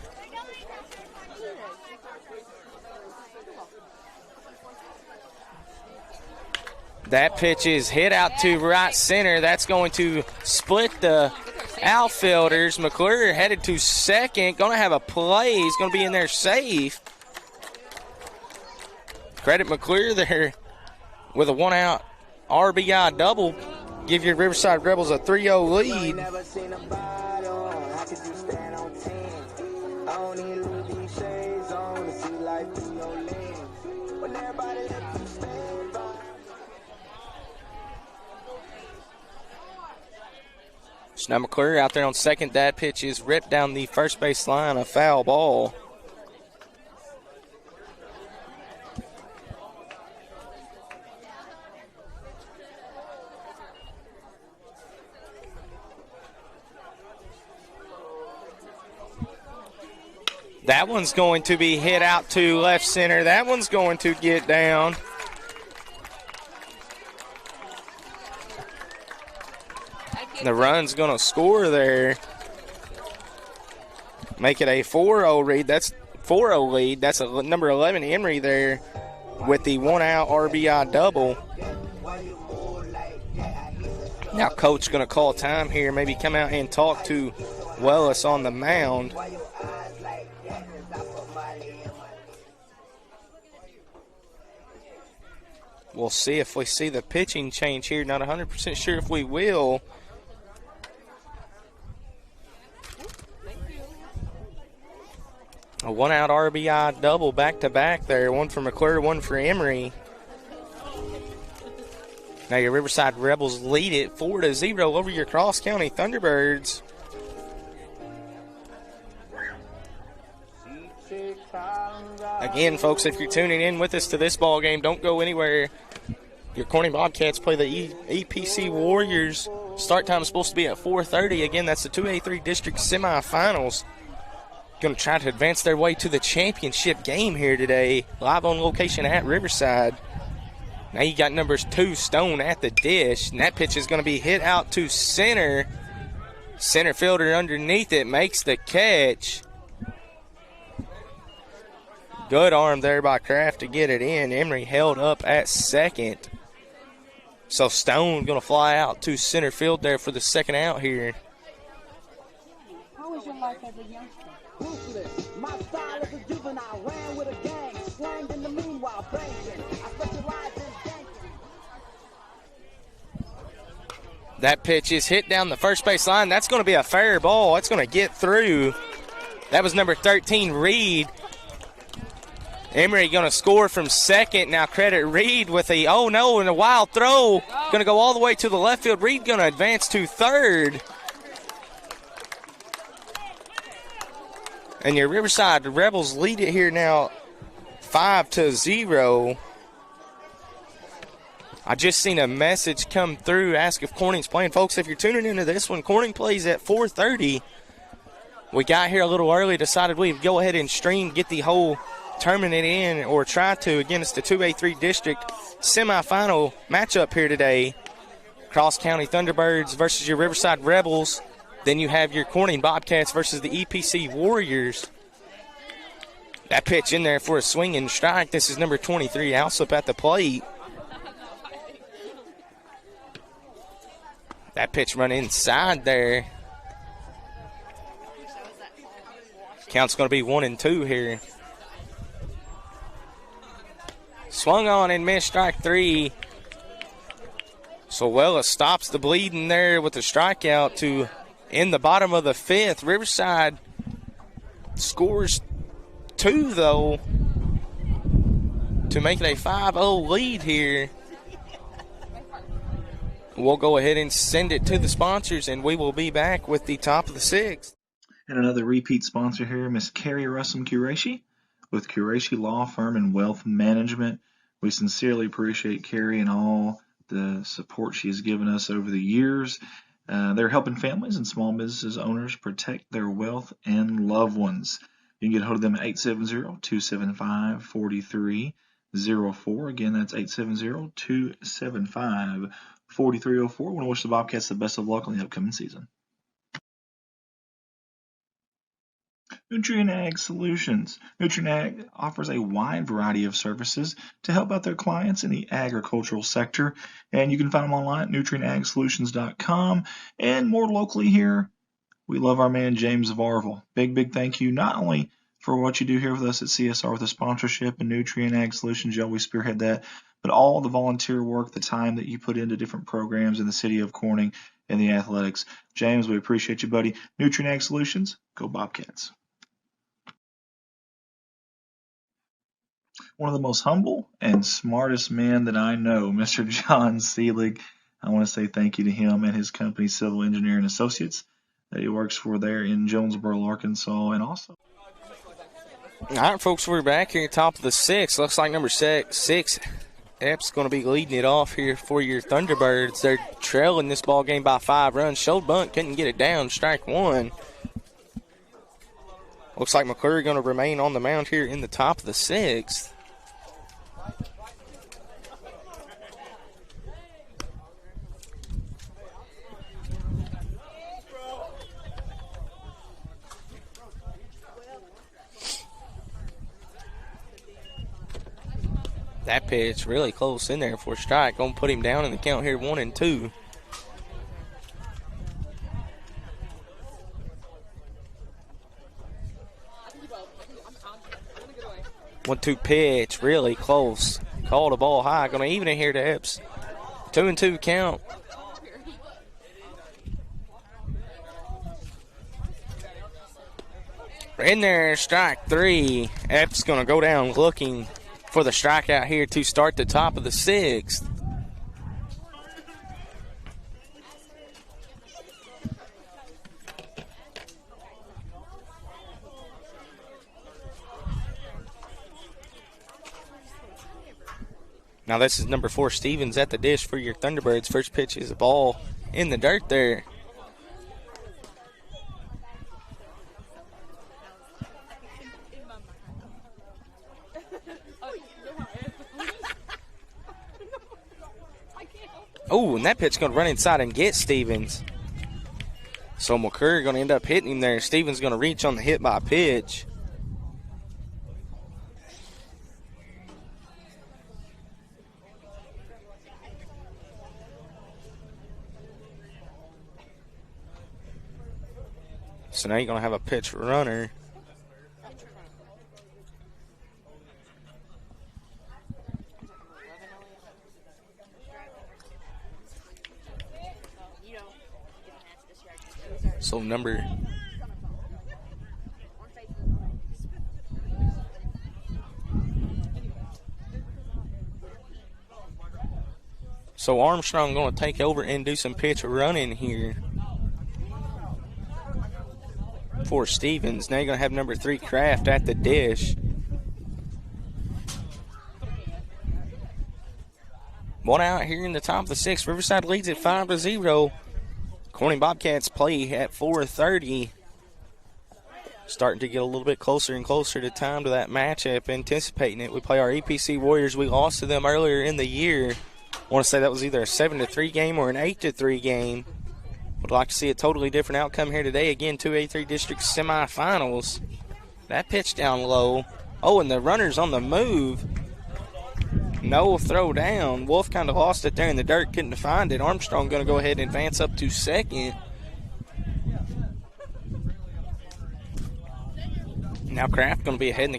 That pitch is hit out to right center. That's going to split the outfielders. McClure headed to second. Going to have a play. He's going to be in there safe. Credit McClure there with a one-out RBI double. Give your Riverside Rebels a 3-0 lead. Now McClure out there on second. That pitch is ripped down the first base line, a foul ball. That one's going to be hit out to left center. That one's going to get down. The run's going to score there. Make it a 4-0 lead. That's 4-0 lead. That's a number 11 Emery there with the one-out RBI double. Now coach going to call time here. Maybe come out and talk to Wellis on the mound. We'll see if we see the pitching change here. Not 100% sure if we will. A one-out RBI double back-to-back there. One for McClure, one for Emery. Now your Riverside Rebels lead it 4-0 over your Cross County Thunderbirds. Again, folks, if you're tuning in with us to this ball game, don't go anywhere. Your Corning Bobcats play the EPC Warriors. Start time is supposed to be at 4:30. Again, that's the 2A-3 district semifinals. Going to try to advance their way to the championship game here today. Live on location at Riverside. Now you got numbers 2, Stone at the dish. And that pitch is going to be hit out to center. Center fielder underneath it makes the catch. Good arm there by Kraft to get it in. Emery held up at second. So Stone going to fly out to center field there for the second out here. How was your life as a youngster? Ruthless. My style is a juvenile. Ran with a gang. Slanged in the meanwhile. Banking. I specialize in banking. That pitch is hit down the first base line. That's going to be a fair ball. It's going to get through. That was number 13, Reed. Emery going to score from second. Now credit Reed with a, oh no, and a wild throw. Going to go all the way to the left field. Reed going to advance to third. And your Riverside Rebels lead it here now 5-0. I just seen a message come through, ask if Corning's playing. Folks, if you're tuning into this one, Corning plays at 4:30. We got here a little early, decided we'd go ahead and stream, get the whole tournament in, or try to. Again, it's the 2A-3 district semifinal matchup here today. Cross County Thunderbirds versus your Riverside Rebels. Then you have your Corning Bobcats versus the EPC Warriors. That pitch in there for a swing and strike. This is number 23, Alsop at the plate. That pitch run inside there. Count's going to be 1-2 here. Swung on and missed, strike 3. So Wellis stops the bleeding there with the strikeout to in the bottom of the 5th. Riverside scores 2, though. to make it a 5-0 lead here. We'll go ahead and send it to the sponsors, and we will be back with the top of the sixth. And another repeat sponsor here, Miss Carrie Russum Qureshi with Qureshi Law Firm and Wealth Management. We sincerely appreciate Carrie and all the support she has given us over the years. They're helping families and small businesses owners protect their wealth and loved ones. You can get a hold of them at 870-275-4304. Again, that's 870-275-4304. I want to wish the Bobcats the best of luck on the upcoming season. Nutrient Ag Solutions. Nutrient Ag offers a wide variety of services to help out their clients in the agricultural sector, and you can find them online at nutrientagsolutions.com. And more locally here, we love our man James Varvel. Big thank you not only for what you do here with us at CSR with the sponsorship and Nutrient Ag Solutions, you always spearhead that, but all the volunteer work, the time that you put into different programs in the city of Corning and the athletics. James, we appreciate you, buddy. Nutrient Ag Solutions, go Bobcats. One of the most humble and smartest men that I know, Mr. John Seelig. I want to say thank you to him and his company, Civil Engineering Associates, that he works for there in Jonesboro, Arkansas, and also. All right, folks, we're back here at top of the sixth. Looks like number six, Epps going to be leading it off here for your Thunderbirds. They're trailing this ball game by 5 runs. Showed bunt, couldn't get it down. Strike one. Looks like McClure going to remain on the mound here in the top of the sixth. That pitch really close in there for a strike. Going to put him down in the count here, 1-2. One-two pitch, really close. Called a ball high. Going to even it here to Epps. 2-2 count. In there, strike 3. Epps going to go down looking for the strikeout here to start the top of the sixth. Now this is number 4, Stevens, at the dish for your Thunderbirds. First pitch is a ball in the dirt there. Oh, and that pitch going to run inside and get Stevens. So McCurry going to end up hitting him there. Stevens going to reach on the hit by pitch. So now you're going to have a pitch runner. So number Armstrong going to take over and do some pitch running here for Stevens. Now you're going to have number 3, Kraft, at the dish. One out here in the top of the sixth. Riverside leads at 5-0. Corning Bobcats play at 4:30. Starting to get a little bit closer and closer to time to that matchup, anticipating it. We play our EPC Warriors. We lost to them earlier in the year. I want to say that was either a 7-3 game or an 8-3 game. Would like to see a totally different outcome here today. Again, 2A-3 district semifinals. That pitch down low. Oh, and the runner's on the move. No throw down. Wolf kind of lost it there in the dirt, couldn't find it. Armstrong going to go ahead and advance up to second. Now Kraft going to be ahead in the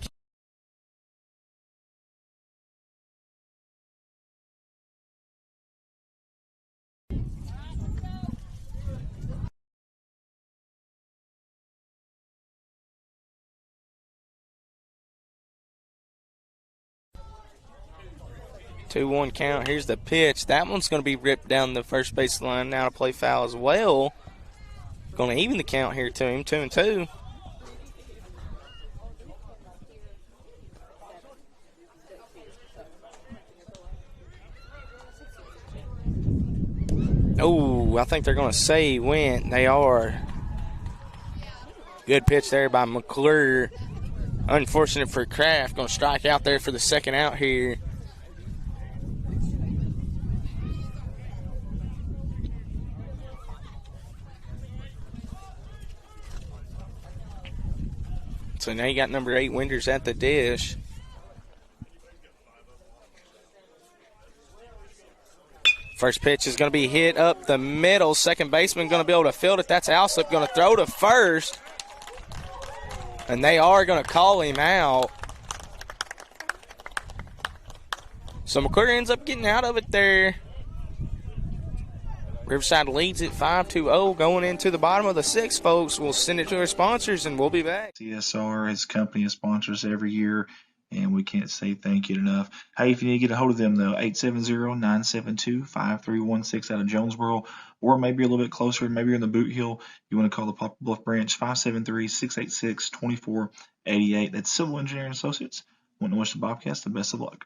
2-1 count. Here's the pitch. That one's going to be ripped down the first base line. Now to play foul as well. Going to even the count here to him, 2-2. Oh, I think they're going to say he went. They are. Good pitch there by McClure. Unfortunate for Kraft. Going to strike out there for the second out here. So now you got number 8 Winters at the dish. First pitch is going to be hit up the middle. Second baseman going to be able to field it. That's Alsop going to throw to first. And they are going to call him out. So McClure ends up getting out of it there. Riverside leads it 5-0 going into the bottom of the 6th, folks. We'll send it to our sponsors, and we'll be back. CSR, his company, is sponsors every year, and we can't say thank you enough. Hey, if you need to get a hold of them, though, 870-972-5316 out of Jonesboro, or maybe a little bit closer, maybe you're in the Boot Hill, you want to call the Poplar Bluff branch, 573-686-2488. That's Civil Engineering Associates. Want to wish the Bobcats the best of luck.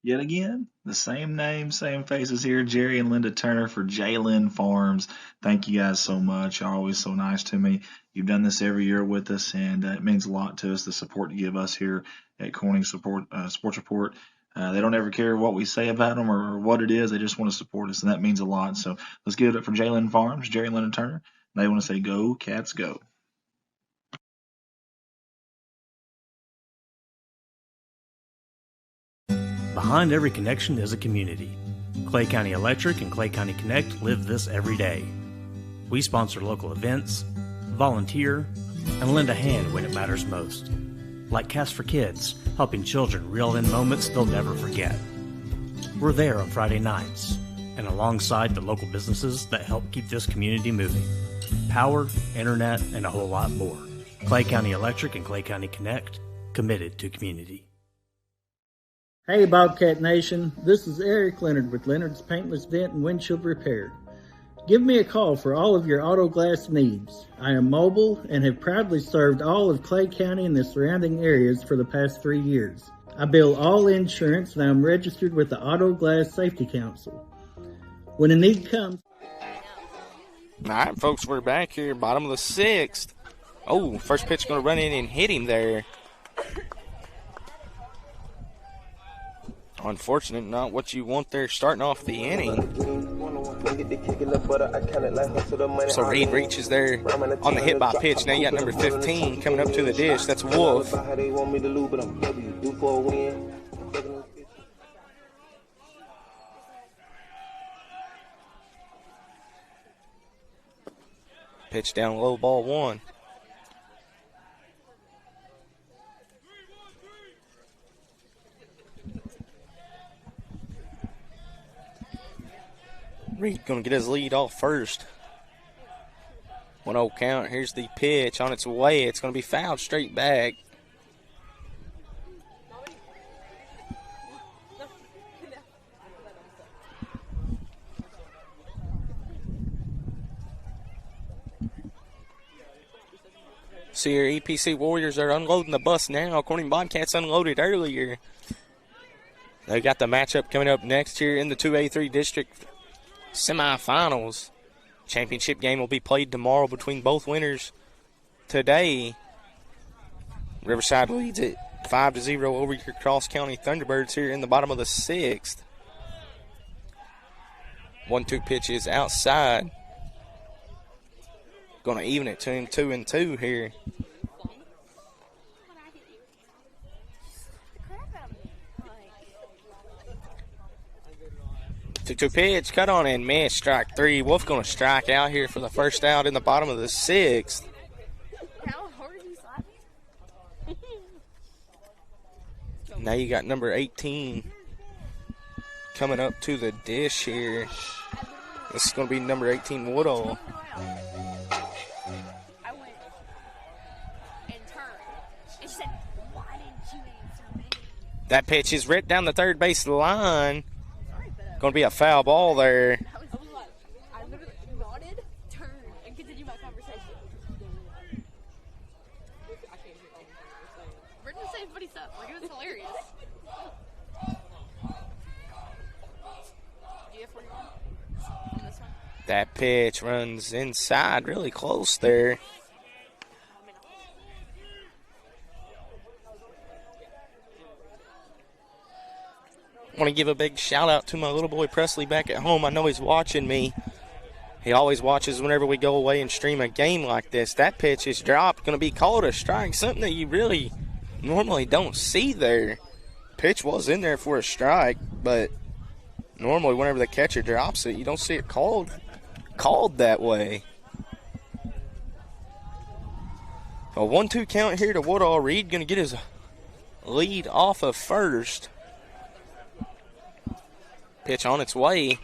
Yet again, the same name, same faces here. Jerry and Linda Turner for Jalen Farms. Thank you guys so much. You're always so nice to me. You've done this every year with us, and it means a lot to us, the support you give us here at Corning Sports Report. They don't ever care what we say about them or what it is. They just want to support us, and that means a lot. So let's give it up for Jalen Farms, Jerry and Linda Turner. They want to say, go, Cats, go. Behind every connection is a community. Clay County Electric and Clay County Connect live this every day. We sponsor local events, volunteer, and lend a hand when it matters most. Like Cast for Kids, helping children reel in moments they'll never forget. We're there on Friday nights, and alongside the local businesses that help keep this community moving. Power, internet, and a whole lot more. Clay County Electric and Clay County Connect, committed to community. Hey Bobcat Nation, this is Eric Leonard with Leonard's Paintless Vent and Windshield Repair. Give me a call for all of your auto glass needs. I am mobile and have proudly served all of Clay County and the surrounding areas for the past 3 years. I bill all insurance and I am registered with the Auto Glass Safety Council. When a need comes... All right, folks, we're back here, bottom of the 6th. Oh, first pitch going to run in and hit him there. Unfortunate, not what you want there starting off the inning. So Reed reaches there on the hit by pitch. Now you got number 15 coming up to the dish. That's Wolf. Pitch down low, ball 1. Reed going to get his lead off first. 1-0 count. Here's the pitch on its way. It's going to be fouled straight back. See your EPC Warriors are unloading the bus now. Corning Bobcats unloaded earlier. They got the matchup coming up next here in the 2A-3 district semifinals. Championship game will be played tomorrow between both winners today. Riverside leads it 5-0 over your Cross County Thunderbirds here in the bottom of the 6th. 1-2 pitch is outside. Going to even it to him 2-2 here. 2-2 pitch, cut on and miss, strike 3. Wolf going to strike out here for the first out in the bottom of the 6th. How hard is he slapping? Now you got number 18 coming up to the dish here. This is going to be number 18 Woodall. said, why didn't you answer me? That pitch is ripped down the third base line. Going to be a foul ball there. I was like, I literally nodded, turned, and continued my conversation. We're just saying funny stuff. Like, it was hilarious. Do you have 41 on this one? That pitch runs inside really close there. I want to give a big shout out to my little boy Presley back at home. I know he's watching me. He always watches whenever we go away and stream a game like this. That pitch is dropped, going to be called a strike, something that you really normally don't see there. Pitch was in there for a strike, but normally whenever the catcher drops it, you don't see it called that way. A 1-2 count here to Woodall. Reed going to get his lead off of first. Pitch on its way.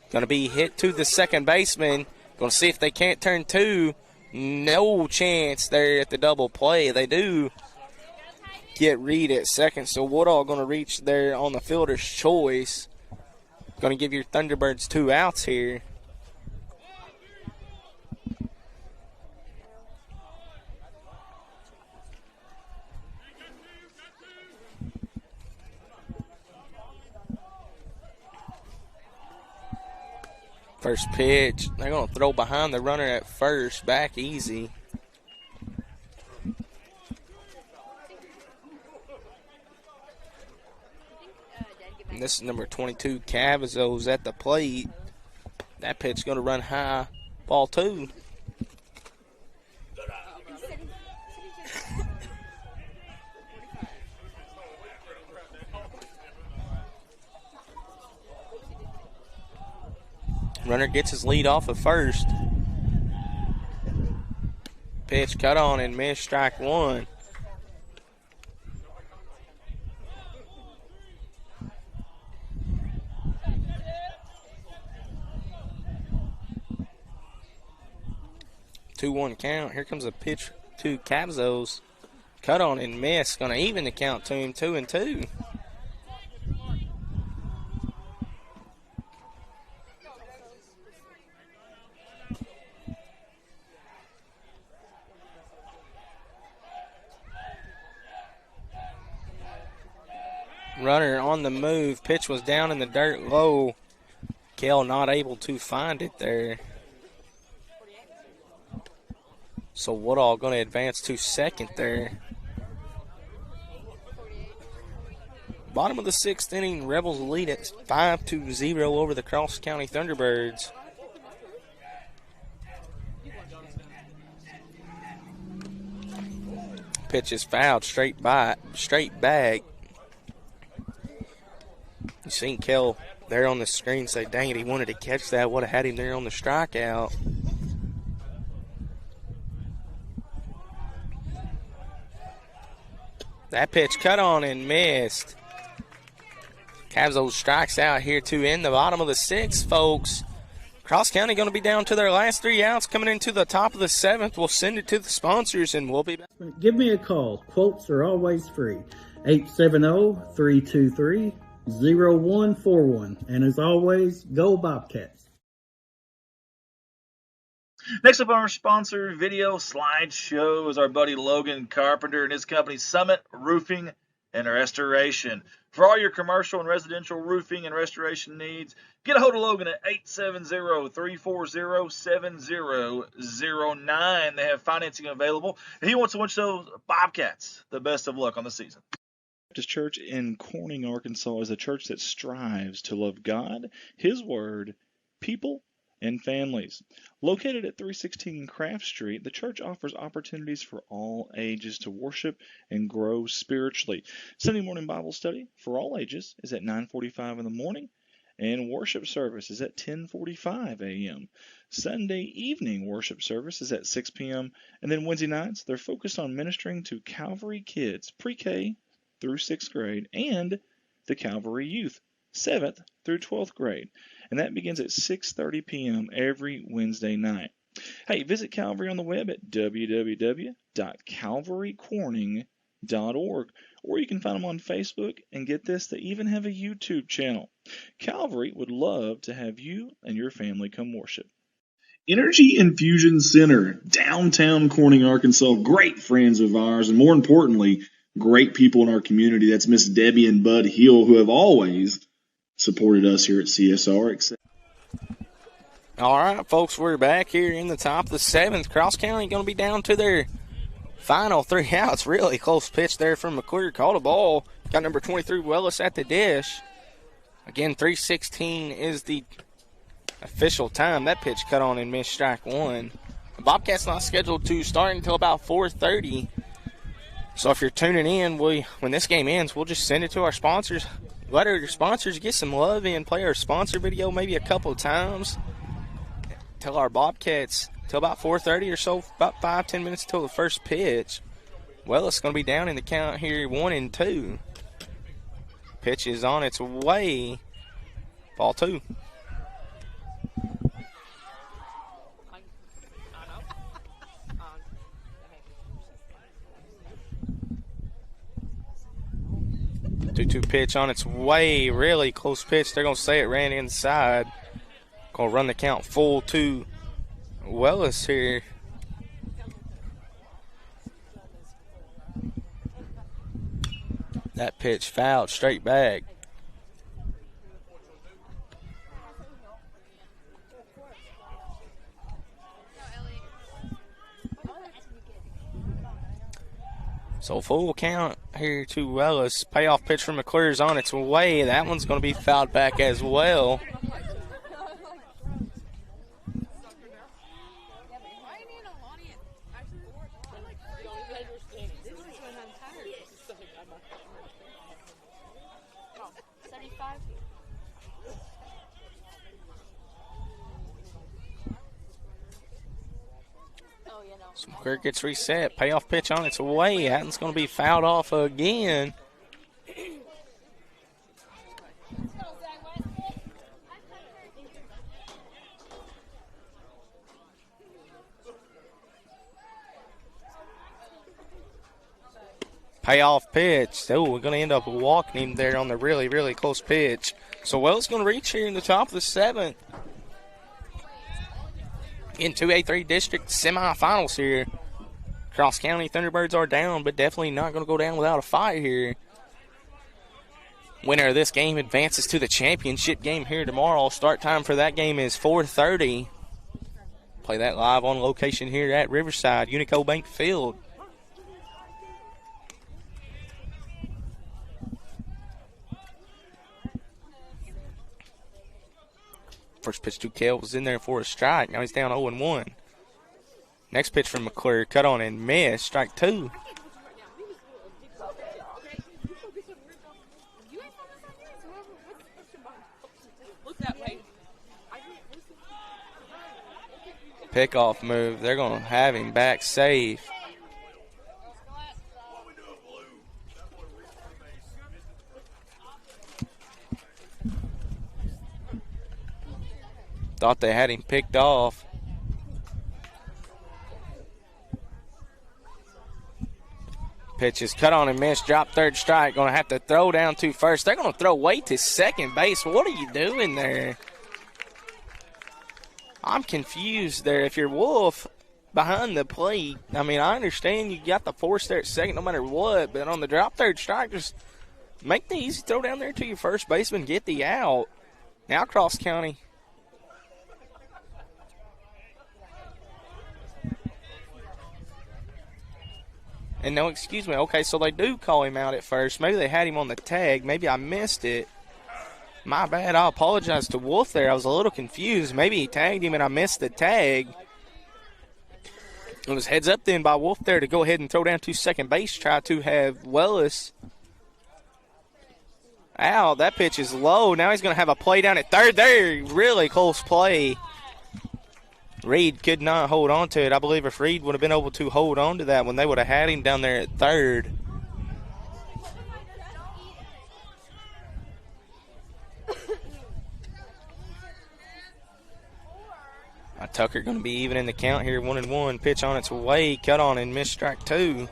Going to be hit to the second baseman. Going to see if they can't turn two. No chance there at the double play. They do get Reed at second, so Woodall going to reach there on the fielder's choice. Going to give your Thunderbirds 2 outs here. First pitch, they're going to throw behind the runner at first, back easy. And this is number 22, Cavazos at the plate. That pitch going to run high, ball two. Runner gets his lead off at first. Pitch cut on and missed, strike one. Two-one count. Here comes a pitch to Cavazos. Cut on and miss. Going to even the count to him, 2-2. Runner on the move. Pitch was down in the dirt low. Kell not able to find it there. So Woodall going to advance to second there. Bottom of the sixth inning, Rebels lead at 5-0 over the Cross County Thunderbirds. Pitch is fouled straight back. You seen Kell there on the screen say, dang it, he wanted to catch that. Would have had him there on the strikeout. That pitch cut on and missed. Cavs strikes out here to end the bottom of the sixth, folks. Cross County going to be down to their last 3 outs coming into the top of the seventh. We'll send it to the sponsors and we'll be back. Give me a call. Quotes are always free. 870-323-0141. And as always, go Bobcats. Next up on our sponsor video slideshow is our buddy Logan Carpenter and his company Summit Roofing and Restoration. For all your commercial and residential roofing and restoration needs, get a hold of Logan at 870-340-7009. They have financing available, and he wants to wish those Bobcats the best of luck on the season. Baptist Church in Corning, Arkansas is a church that strives to love God, His Word, people, and families. Located at 316 Craft Street, the church offers opportunities for all ages to worship and grow spiritually. Sunday morning Bible study for all ages is at 9:45 in the morning, and worship service is at 10:45 a.m. Sunday evening worship service is at 6 p.m. And then Wednesday nights, they're focused on ministering to Calvary kids, pre-K through 6th grade, and the Calvary youth, 7th through 12th grade. And that begins at 6:30 p.m. every Wednesday night. Hey, visit Calvary on the web at www.calvarycorning.com. or you can find them on Facebook, and get this, they even have a YouTube channel. Calvary would love to have you and your family come worship. Energy Infusion Center, downtown Corning, Arkansas. Great friends of ours, and more importantly, great people in our community. That's Miss Debbie and Bud Hill, who have always supported us here at CSR. All right, folks, we're back here in the top of the 7th. Cross County going to be down to their final 3 outs. Really close pitch there from McClure. Called a ball. Got number 23, Willis, at the dish. Again, 3:16 is the official time. That pitch cut on and missed, strike 1. The Bobcats not scheduled to start until about 4:30. So if you're tuning in, when this game ends, we'll just send it to our sponsors. Let our sponsors get some love in, play our sponsor video maybe a couple of times. Tell our Bobcats till about 4:30 or so, about 5-10 minutes until the first pitch. Well, it's going to be down in the count here, 1-2. Pitch is on its way. Ball 2. Two pitch on its way. Really close pitch. They're going to say it ran inside. Going to run the count full to Wellis here. That pitch fouled straight back. So full count here to Wellis. Payoff pitch from McClure's on its way. That one's going to be fouled back as well. So McClure gets reset. Payoff pitch on its way. Hatton's going to be fouled off again. Payoff pitch. Oh, we're going to end up walking him there on the really, really close pitch. So Wells going to reach here in the top of the 7th. In 2A-3 district semifinals here. Cross County Thunderbirds are down, but definitely not going to go down without a fight here. Winner of this game advances to the championship game here tomorrow. Start time for that game is 4:30. Play that live on location here at Riverside, Unico Bank Field. First pitch to Kell was in there for a strike. Now he's down 0-1. Next pitch from McClure, cut on and miss. Strike 2. Pickoff move. They're going to have him back safe. Thought they had him picked off. Pitch is cut on and missed. Drop third strike. Going to have to throw down to first. They're going to throw way to second base. What are you doing there? I'm confused there. If you're Wolf behind the plate, I mean, I understand you got the force there at second no matter what, but on the drop third strike, just make the easy throw down there to your first baseman, get the out. Now Cross County. And no, excuse me. Okay, so they do call him out at first. Maybe they had him on the tag. Maybe I missed it. My bad. I apologize to Wolf there. I was a little confused. Maybe he tagged him and I missed the tag. It was heads up then by Wolf there to go ahead and throw down to second base. Try to have Wellis out. That pitch is low. Now he's going to have a play down at third there. Really close play. Reed could not hold on to it. I believe if Reed would have been able to hold on to that one, they would have had him down there at third. Tucker going to be even in the count here, 1-1. Pitch on its way, cut on and missed strike 2.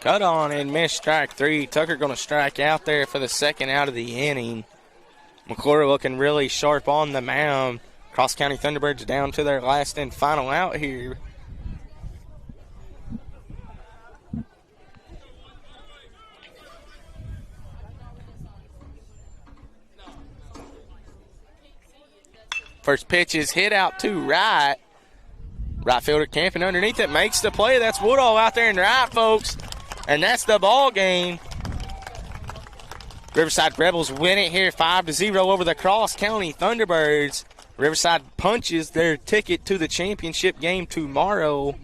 Cut on and missed strike 3. Tucker going to strike out there for the second out of the inning. McClure looking really sharp on the mound. Cross County Thunderbirds down to their last and final out here. First pitch is hit out to right. Right fielder camping underneath it, makes the play. That's Woodall out there in right, folks. And that's the ball game. Riverside Rebels win it here 5-0 over the Cross County Thunderbirds. Riverside punches their ticket to the championship game tomorrow.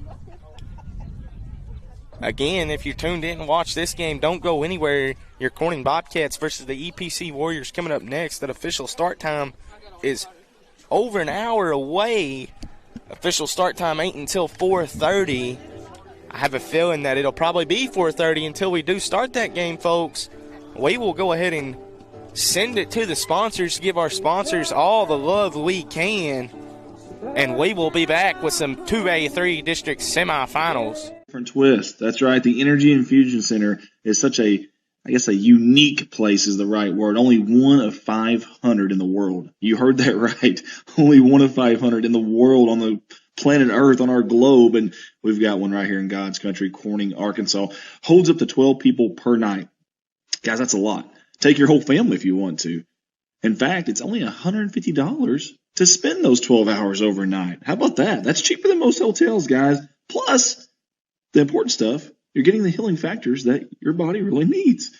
Again, if you're tuned in and watch this game, don't go anywhere. Your Corning Bobcats versus the EPC Warriors coming up next. That official start time is over an hour away. Official start time ain't until 4:30. I have a feeling that it'll probably be 4:30 until we do start that game, folks. We will go ahead and send it to the sponsors, give our sponsors all the love we can, and we will be back with some 2A-3 district semifinals. Different twist. That's right. The Energy Infusion Center is such a unique place is the right word. Only one of 500 in the world. You heard that right. Only one of 500 in the world on the planet Earth, on our globe, and we've got one right here in God's country, Corning, Arkansas. Holds up to 12 people per night. Guys, that's a lot. Take your whole family if you want to. In fact, it's only $150 to spend those 12 hours overnight. How about that? That's cheaper than most hotels, guys. Plus, the important stuff, you're getting the healing factors that your body really needs.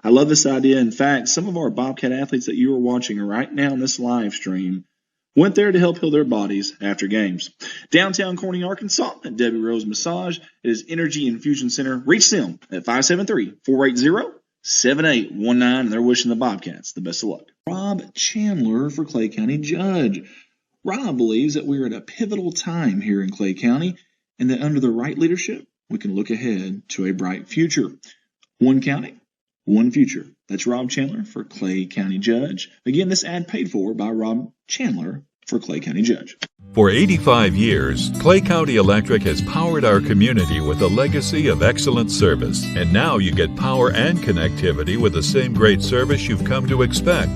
I love this idea. In fact, some of our Bobcat athletes that you are watching right now in this live stream went there to help heal their bodies after games. Downtown Corning, Arkansas, at Debbie Rose Massage, it is Energy Infusion Center. Reach them at 573-480-7819, and they're wishing the Bobcats the best of luck. Rob Chandler for Clay County Judge. Rob believes that we're at a pivotal time here in Clay County, and that under the right leadership, we can look ahead to a bright future. One county, one future. That's Rob Chandler for Clay County Judge. Again, this ad paid for by Rob Chandler for Clay County Judge. For 85 years, Clay County Electric has powered our community with a legacy of excellent service. And now you get power and connectivity with the same great service you've come to expect.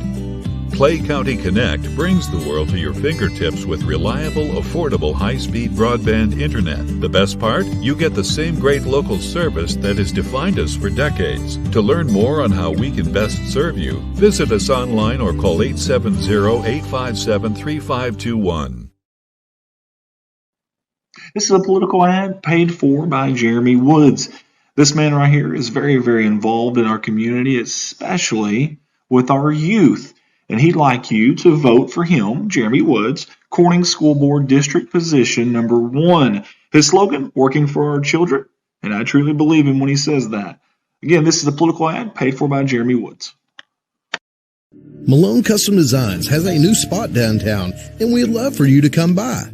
Clay County Connect brings the world to your fingertips with reliable, affordable, high-speed broadband internet. The best part? You get the same great local service that has defined us for decades. To learn more on how we can best serve you, visit us online or call 870-857-3521. This is a political ad paid for by Jeremy Woods. This man right here is very, very involved in our community, especially with our youth. And he'd like you to vote for him, Jeremy Woods, Corning School Board District Position number 1. His slogan, working for our children, and I truly believe him when he says that. Again, this is a political ad paid for by Jeremy Woods. Malone Custom Designs has a new spot downtown, and we'd love for you to come by.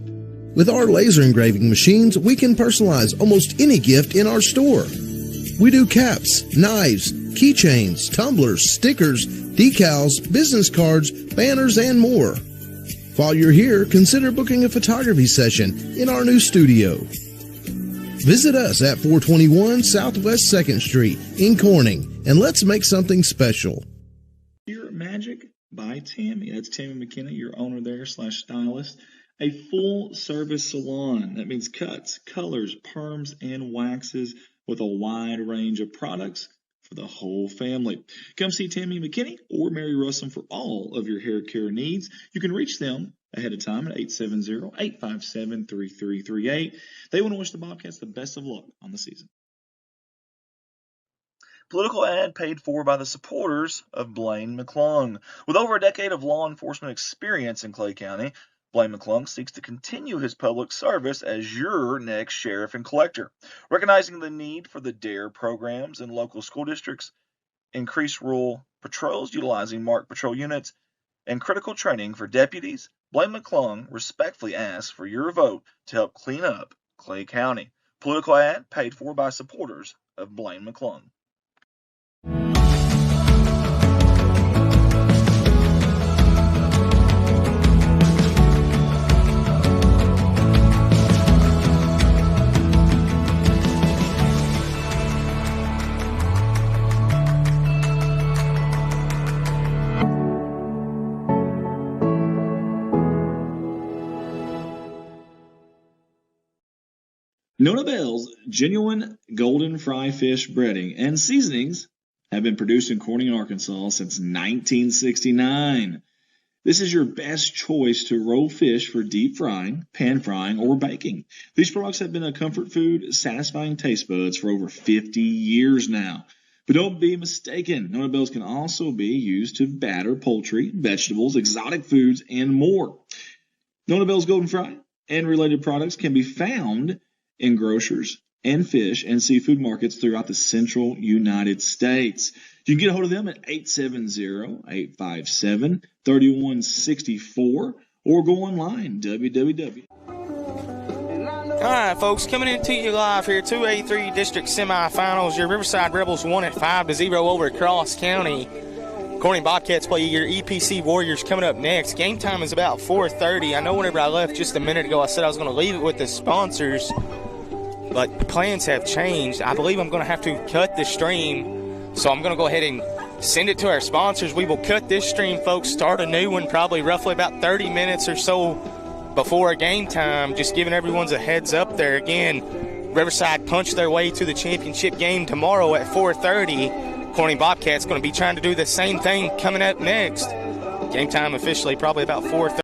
With our laser engraving machines, we can personalize almost any gift in our store. We do caps, knives, keychains, tumblers, stickers, decals, business cards, banners, and more. While you're here, consider booking a photography session in our new studio. Visit us at 421 Southwest 2nd Street in Corning, and let's make something special. Pure Magic by Tammy. That's Tammy McKenna, your owner there / stylist. A full-service salon. That means cuts, colors, perms, and waxes with a wide range of products for the whole family. Come see Tammy McKinney or Mary Russell for all of your hair care needs. You can reach them ahead of time at 870-857-3338. They want to wish the Bobcats the best of luck on the season. Political ad paid for by the supporters of Blaine McClung. With over a decade of law enforcement experience in Clay County, Blaine McClung seeks to continue his public service as your next sheriff and collector. Recognizing the need for the DARE programs in local school districts, increased rural patrols utilizing marked patrol units, and critical training for deputies, Blaine McClung respectfully asks for your vote to help clean up Clay County. Political ad paid for by supporters of Blaine McClung. Nona Bell's genuine golden fry fish breading and seasonings have been produced in Corning, Arkansas since 1969. This is your best choice to roll fish for deep frying, pan frying, or baking. These products have been a comfort food, satisfying taste buds for over 50 years now. But don't be mistaken, Nona Bell's can also be used to batter poultry, vegetables, exotic foods, and more. Nona Bell's Golden Fry and related products can be found in grocers and fish and seafood markets throughout the central United States. You can get a hold of them at 870-857-3164 or go online, www. All right, folks, coming into you live here, 2A-3 District Semifinals. Your Riverside Rebels won at 5-0 over Cross County. Corning Bobcats play your EPC Warriors coming up next. Game time is about 4:30. I know whenever I left just a minute ago, I said I was going to leave it with the sponsors, but plans have changed. I believe I'm going to have to cut the stream, so I'm going to go ahead and send it to our sponsors. We will cut this stream, folks, start a new one probably roughly about 30 minutes or so before game time, just giving everyone's a heads up there. Again, Riverside punched their way to the championship game tomorrow at 4:30. Corning Bobcats going to be trying to do the same thing coming up next. Game time officially probably about 4:30.